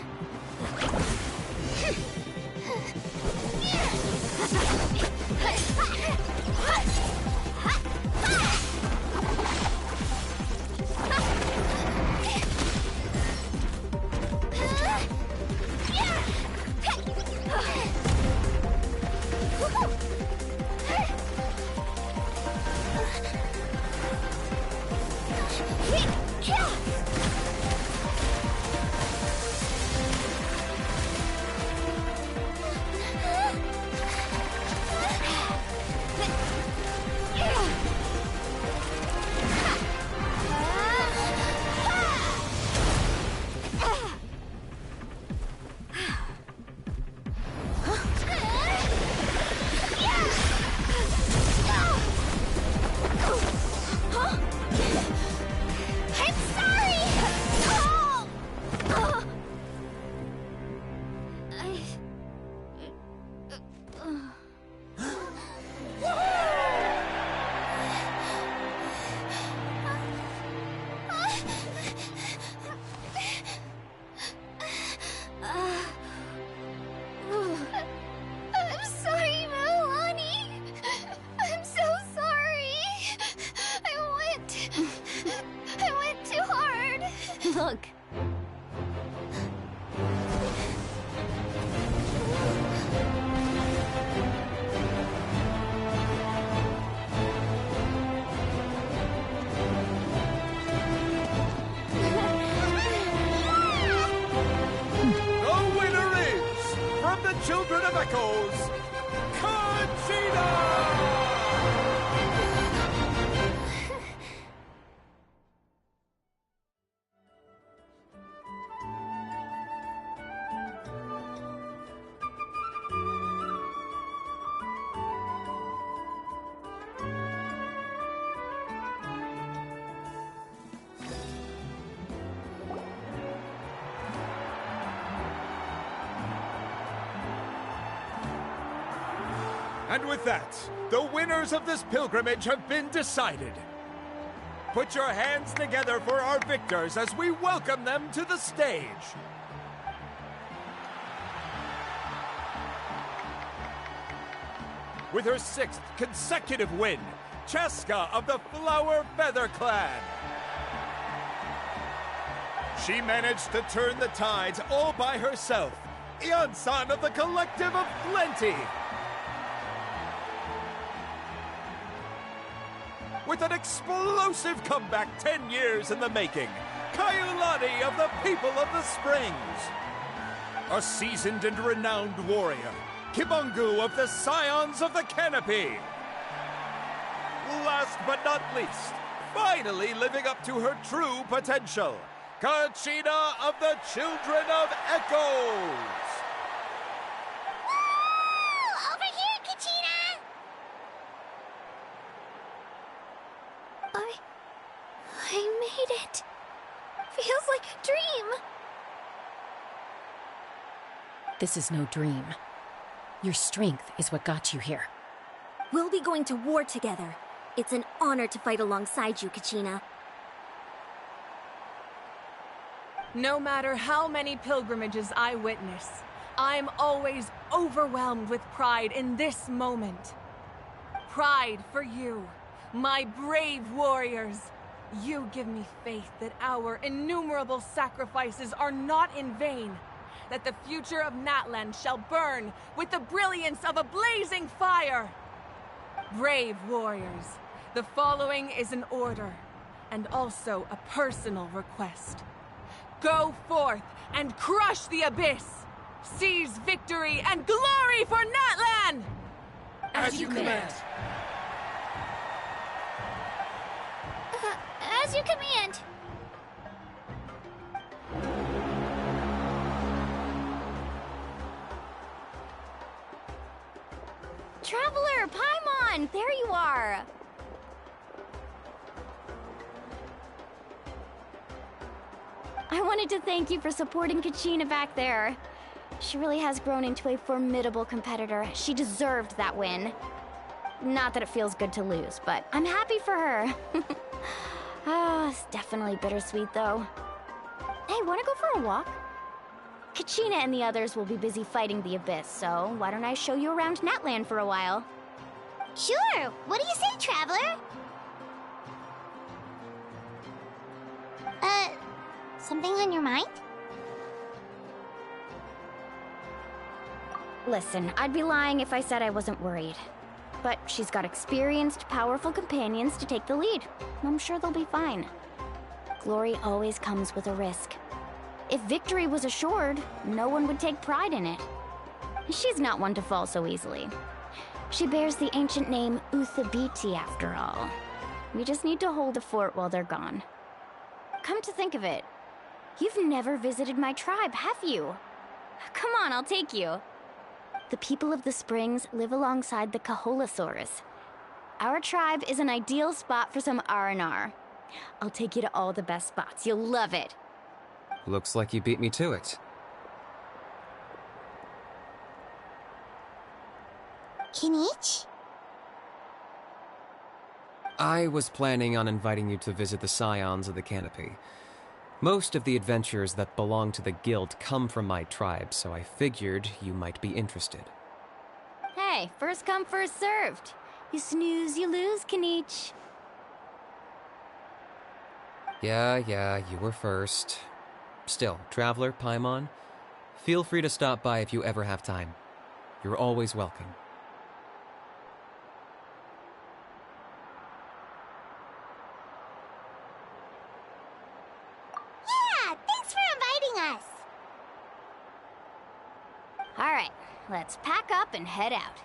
children of Echoes, Conchita! And with that, the winners of this pilgrimage have been decided. Put your hands together for our victors as we welcome them to the stage. With her 6th consecutive win, Cheska of the Flower Feather Clan. She managed to turn the tides all by herself. Ian-san of the Collective of Plenty. With an explosive comeback 10 years in the making, Kaiulani of the People of the Springs. A seasoned and renowned warrior, Kibangu of the Scions of the Canopy. Last but not least, finally living up to her true potential, Conchita of the Children of Echoes. Over here, Conchita! I made it. Feels like a dream. This is no dream. Your strength is what got you here. We'll be going to war together. It's an honor to fight alongside you, Kachina. No matter how many pilgrimages I witness, I'm always overwhelmed with pride in this moment. Pride for you, my brave warriors. You give me faith that our innumerable sacrifices are not in vain, that the future of Natlan shall burn with the brilliance of a blazing fire. Brave warriors, the following is an order, and also a personal request. Go forth and crush the abyss! Seize victory and glory for Natlan! As you command. As you command. Traveler, Paimon, there you are. I wanted to thank you for supporting Kachina back there. She really has grown into a formidable competitor. She deserved that win. Not that it feels good to lose, but I'm happy for her. It's definitely bittersweet, though. Hey, wanna go for a walk? Kachina and the others will be busy fighting the Abyss, so why don't I show you around Natlan for a while? Sure. What do you say, Traveler? Something on your mind? Listen, I'd be lying if I said I wasn't worried. But she's got experienced, powerful companions to take the lead. I'm sure they'll be fine. Glory always comes with a risk. If victory was assured, no one would take pride in it. She's not one to fall so easily. She bears the ancient name Uthabiti, after all. We just need to hold the fort while they're gone. Come to think of it, you've never visited my tribe, have you? Come on, I'll take you. The people of the Springs live alongside the Kaholasaurus. Our tribe is an ideal spot for some R&R. I'll take you to all the best spots. You'll love it. Looks like you beat me to it. Kinich? I was planning on inviting you to visit the Scions of the Canopy. Most of the adventures that belong to the guild come from my tribe, so I figured you might be interested. Hey, first come, first served. You snooze, you lose, Kinich. Yeah, you were first. Still, Traveler, Paimon, feel free to stop by if you ever have time. You're always welcome. Yeah, thanks for inviting us. All right, let's pack up and head out.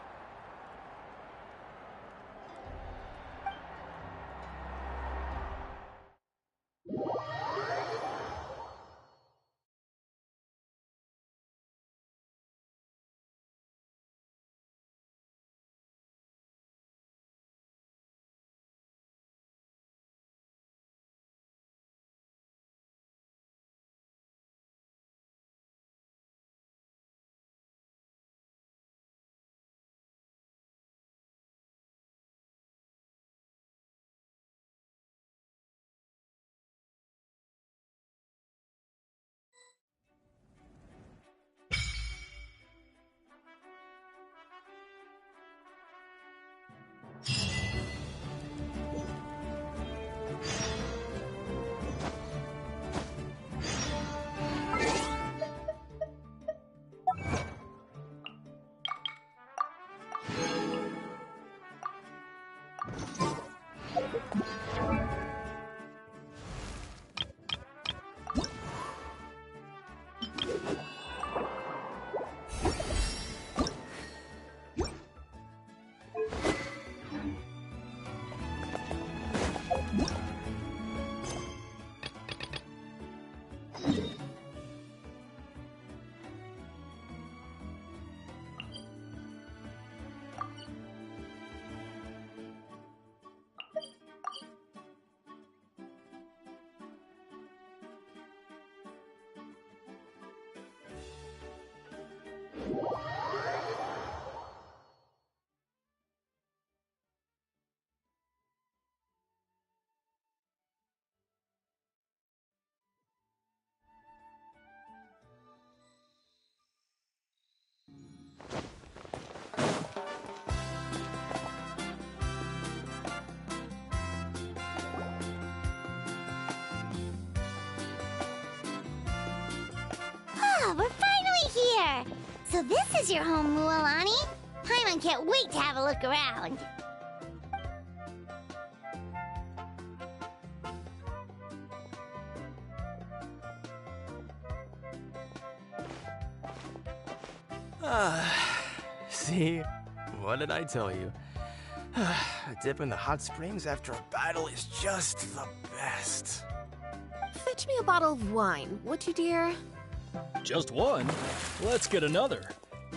Ah, we're finally here! So this is your home, Mualani? Paimon can't wait to have a look around. See? What did I tell you? A dip in the hot springs after a battle is just the best. Fetch me a bottle of wine, would you, dear? Just one? Let's get another.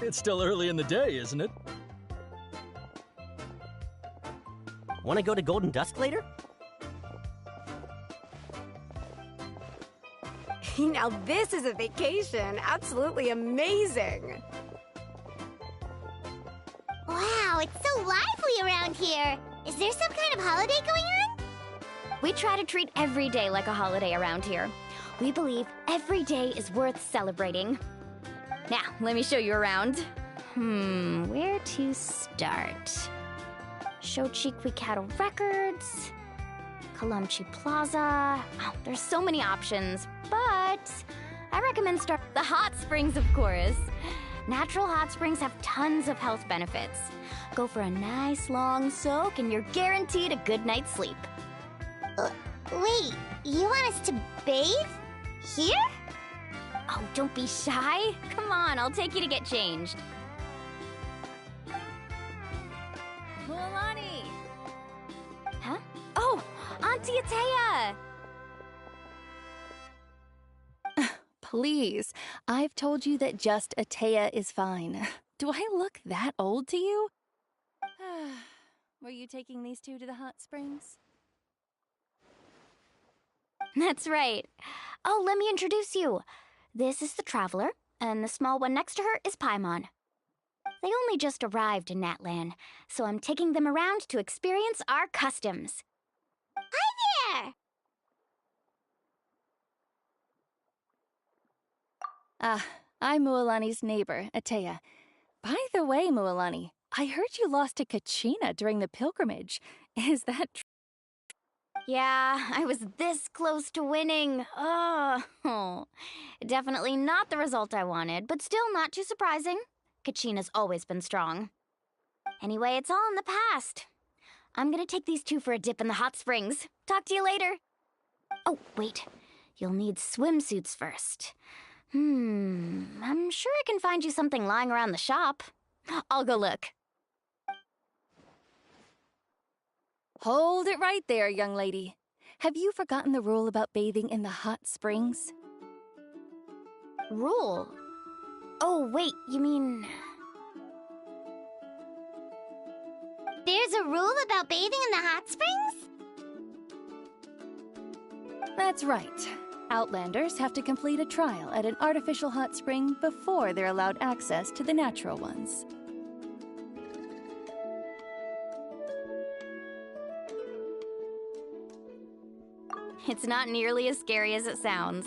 It's still early in the day, isn't it? Want to go to Golden Dusk later? Now this is a vacation. Absolutely amazing. Wow, it's so lively around here. Is there some kind of holiday going on? We try to treat every day like a holiday around here. We believe every day is worth celebrating. Now, let me show you around. Where to start? Shochikwikado Records, Kalamchi Plaza. Oh, there's so many options, but I recommend the hot springs, of course. Natural hot springs have tons of health benefits. Go for a nice long soak and you're guaranteed a good night's sleep. Wait, you want us to bathe? Here? Oh, don't be shy. Come on, I'll take you to get changed. Mualani! Huh? Oh, Auntie Atea! Please, I've told you that just Atea is fine. Do I look that old to you? Were you taking these two to the hot springs? That's right. Oh, let me introduce you. This is the Traveler, and the small one next to her is Paimon. They only just arrived in Natlan, so I'm taking them around to experience our customs. Hi there! I'm Mualani's neighbor, Atea. By the way, Mualani, I heard you lost to Kachina during the pilgrimage. Is that true? Yeah, I was this close to winning. Oh, definitely not the result I wanted, but still not too surprising. Kachina's always been strong. Anyway, it's all in the past. I'm gonna take these two for a dip in the hot springs. Talk to you later. Oh, wait. You'll need swimsuits first. I'm sure I can find you something lying around the shop. I'll go look. Hold it right there, young lady. Have you forgotten the rule about bathing in the hot springs? Rule? Oh, wait, you mean... There's a rule about bathing in the hot springs? That's right. Outlanders have to complete a trial at an artificial hot spring before they're allowed access to the natural ones. It's not nearly as scary as it sounds.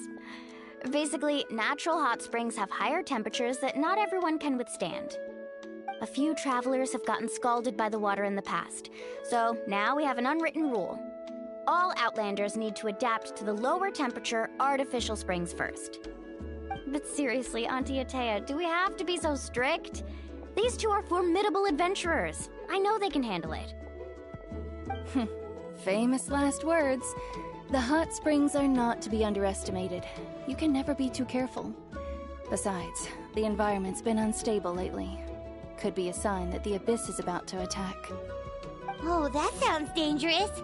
Basically, natural hot springs have higher temperatures that not everyone can withstand. A few travelers have gotten scalded by the water in the past, so now we have an unwritten rule. All Outlanders need to adapt to the lower temperature artificial springs first. But seriously, Auntie Atea, do we have to be so strict? These two are formidable adventurers. I know they can handle it. Famous last words. The hot springs are not to be underestimated. You can never be too careful. Besides, the environment's been unstable lately. Could be a sign that the Abyss is about to attack. Oh, that sounds dangerous.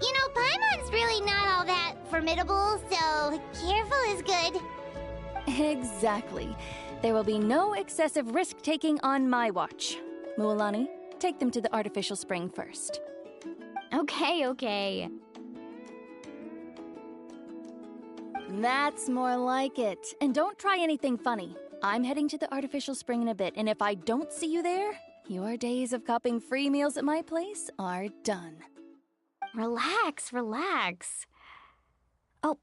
You know, Paimon's really not all that formidable, so careful is good. Exactly. There will be no excessive risk-taking on my watch. Mualani, take them to the artificial spring first. Okay. That's more like it. And don't try anything funny. I'm heading to the artificial spring in a bit, and if I don't see you there, your days of copping free meals at my place are done. Relax. Oh,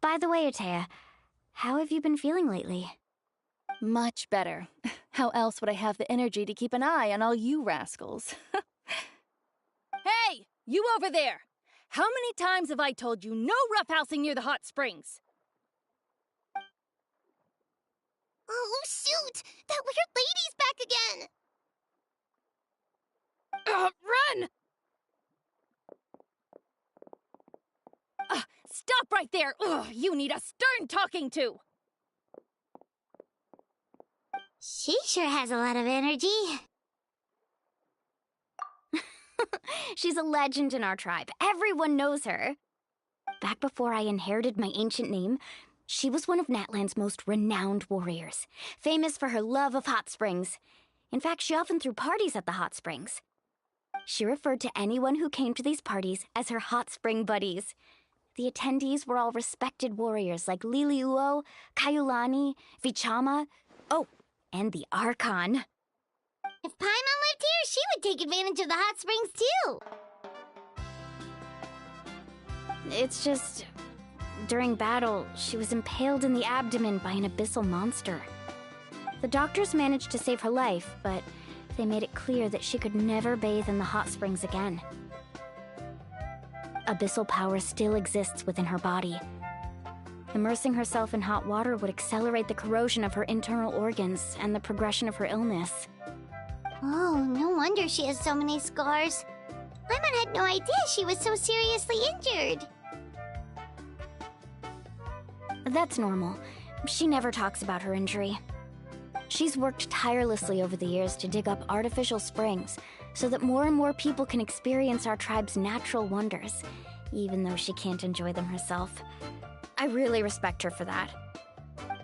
by the way, Atea, how have you been feeling lately? Much better. How else would I have the energy to keep an eye on all you rascals? Hey, you over there! How many times have I told you no roughhousing near the hot springs? Oh, shoot! That weird lady's back again! Run! Stop right there! Ugh, you need a stern talking to! She sure has a lot of energy. She's a legend in our tribe. Everyone knows her. Back before I inherited my ancient name, she was one of Natlan's most renowned warriors, famous for her love of hot springs. In fact, she often threw parties at the hot springs. She referred to anyone who came to these parties as her hot spring buddies. The attendees were all respected warriors like Liliuo, Kaiulani, Vichama, oh, and the Archon. If Paimon lived here, she would take advantage of the hot springs too. It's just... during battle, she was impaled in the abdomen by an abyssal monster. The doctors managed to save her life, but they made it clear that she could never bathe in the hot springs again. Abyssal power still exists within her body. Immersing herself in hot water would accelerate the corrosion of her internal organs and the progression of her illness. Oh, no wonder she has so many scars. Paimon had no idea she was so seriously injured. That's normal. She never talks about her injury. She's worked tirelessly over the years to dig up artificial springs so that more and more people can experience our tribe's natural wonders, even though she can't enjoy them herself. I really respect her for that.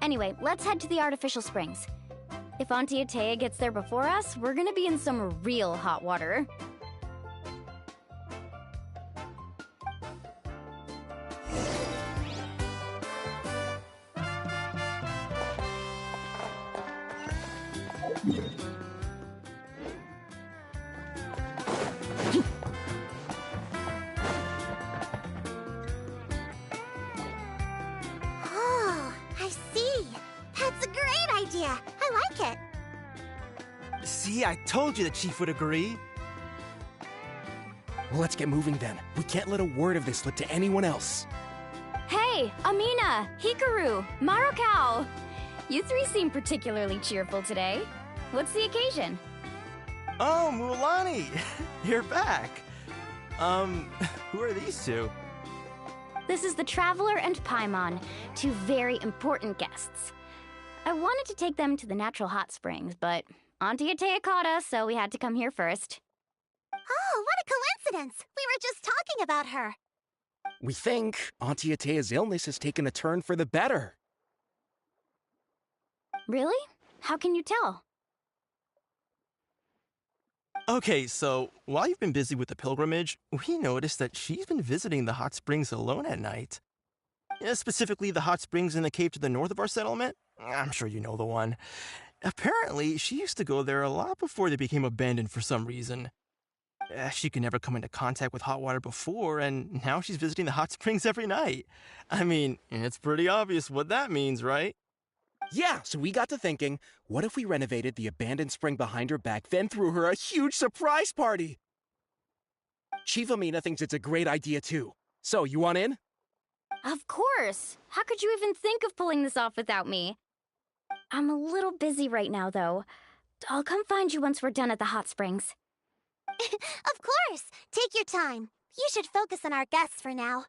Anyway, let's head to the artificial springs. If Auntie Atea gets there before us, we're gonna be in some real hot water. Oh, I see. That's a great idea. I like it. See, I told you the chief would agree. Well, let's get moving then. We can't let a word of this slip to anyone else. Hey, Amina, Hikaru, Marukao! You three seem particularly cheerful today. What's the occasion? Oh, Mualani! You're back! Who are these two? This is the Traveler and Paimon, two very important guests. I wanted to take them to the natural hot springs, but Auntie Atea caught us, so we had to come here first. Oh, what a coincidence! We were just talking about her. We think Auntie Atea's illness has taken a turn for the better. Really? How can you tell? Okay, so while you've been busy with the pilgrimage, we noticed that she's been visiting the hot springs alone at night. Specifically, the hot springs in the cave to the north of our settlement. I'm sure you know the one. Apparently, she used to go there a lot before they became abandoned for some reason. She could never come into contact with hot water before, and now she's visiting the hot springs every night. I mean, it's pretty obvious what that means, right? Yeah, so we got to thinking, what if we renovated the abandoned spring behind her back, then threw her a huge surprise party? Chief Amina thinks it's a great idea too. So, you want in? Of course! How could you even think of pulling this off without me? I'm a little busy right now, though. I'll come find you once we're done at the hot springs. Of course! Take your time. You should focus on our guests for now.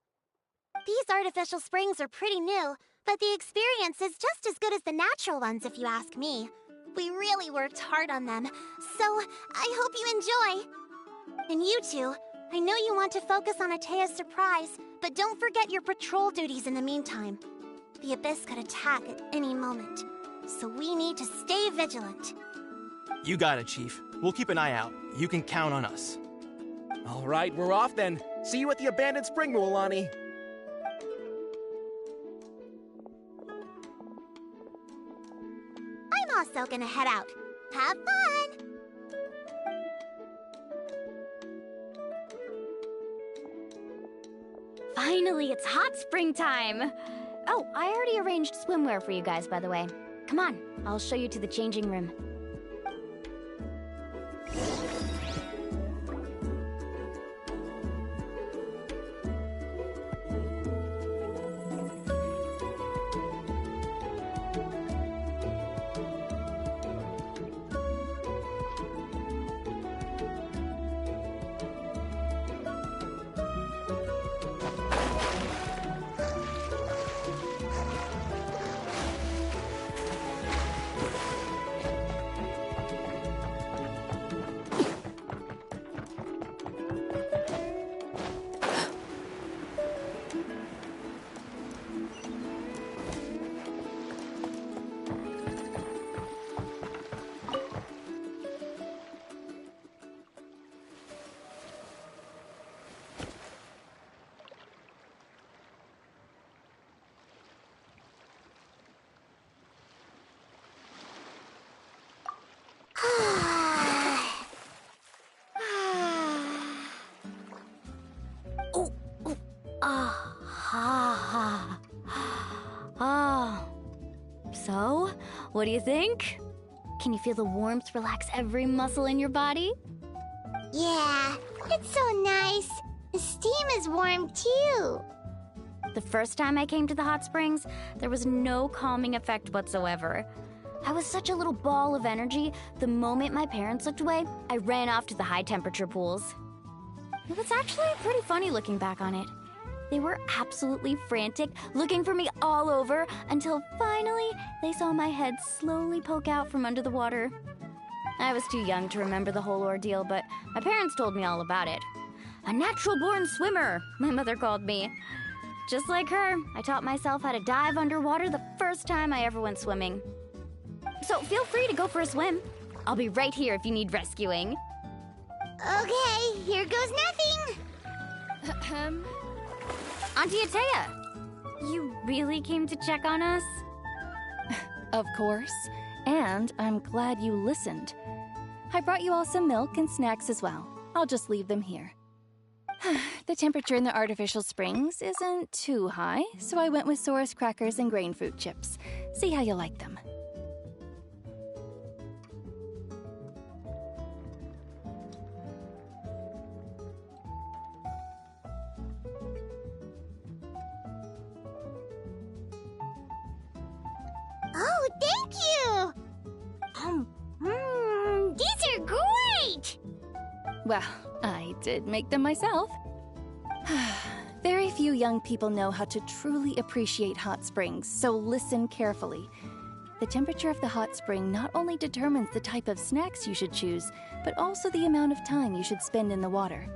These artificial springs are pretty new, but the experience is just as good as the natural ones, if you ask me. We really worked hard on them, so I hope you enjoy. And you two, I know you want to focus on Atea's surprise, but don't forget your patrol duties in the meantime. The Abyss could attack at any moment, so we need to stay vigilant. You got it, Chief. We'll keep an eye out. You can count on us. All right, we're off then. See you at the abandoned spring, Mualani. I'm also gonna head out. Have fun! Finally, it's hot spring time! Oh, I already arranged swimwear for you guys, by the way. Come on, I'll show you to the changing room. So, what do you think? Can you feel the warmth relax every muscle in your body? Yeah, it's so nice. The steam is warm too. The first time I came to the hot springs, there was no calming effect whatsoever. I was such a little ball of energy, the moment my parents looked away, I ran off to the high-temperature pools. It was actually pretty funny looking back on it. They were absolutely frantic, looking for me all over, until finally they saw my head slowly poke out from under the water. I was too young to remember the whole ordeal, but my parents told me all about it. A natural-born swimmer, my mother called me. Just like her, I taught myself how to dive underwater the first time I ever went swimming. So feel free to go for a swim. I'll be right here if you need rescuing. Okay, here goes nothing. Auntie Atea, you really came to check on us? Of course. And I'm glad you listened. I brought you all some milk and snacks as well. I'll just leave them here. The temperature in the artificial springs isn't too high, so I went with Saurus crackers and grain fruit chips. See how you like them. Oh, thank you! These are great! Well, I did make them myself. Very few young people know how to truly appreciate hot springs, so listen carefully. The temperature of the hot spring not only determines the type of snacks you should choose, but also the amount of time you should spend in the water.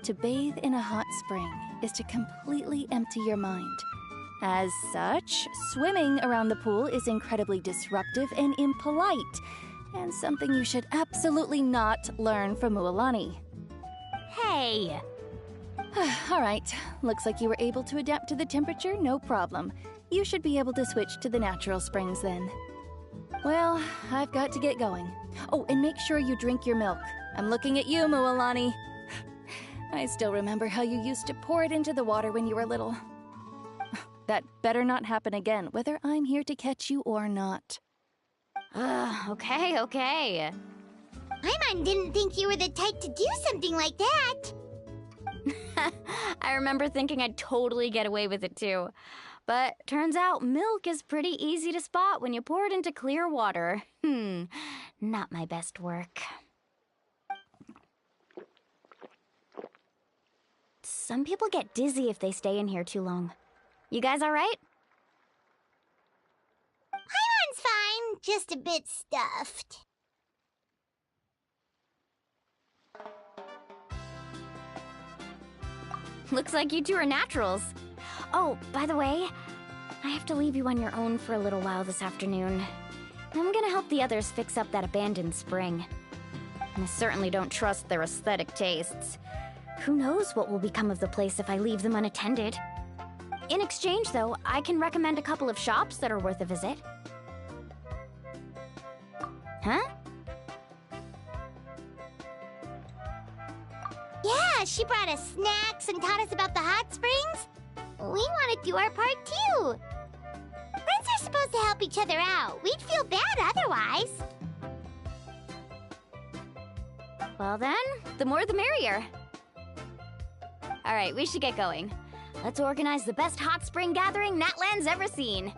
To bathe in a hot spring is to completely empty your mind. As such, swimming around the pool is incredibly disruptive and impolite, and something you should absolutely not learn from Mualani. Hey! All right, looks like you were able to adapt to the temperature, no problem. You should be able to switch to the natural springs then. Well, I've got to get going. Oh, and make sure you drink your milk. I'm looking at you, Mualani. I still remember how you used to pour it into the water when you were little. That better not happen again, whether I'm here to catch you or not. Okay. Paimon didn't think you were the type to do something like that. I remember thinking I'd totally get away with it too. But turns out milk is pretty easy to spot when you pour it into clear water. Not my best work. Some people get dizzy if they stay in here too long. You guys all right? Paimon's fine, just a bit stuffed. Looks like you two are naturals. Oh, by the way, I have to leave you on your own for a little while this afternoon. I'm gonna help the others fix up that abandoned spring. I certainly don't trust their aesthetic tastes. Who knows what will become of the place if I leave them unattended? In exchange, though, I can recommend a couple of shops that are worth a visit. Huh? Yeah, she brought us snacks and taught us about the hot springs. We want to do our part too. Friends are supposed to help each other out. We'd feel bad otherwise. Well then, the more the merrier. All right, we should get going. Let's organize the best hot spring gathering Natlan's ever seen.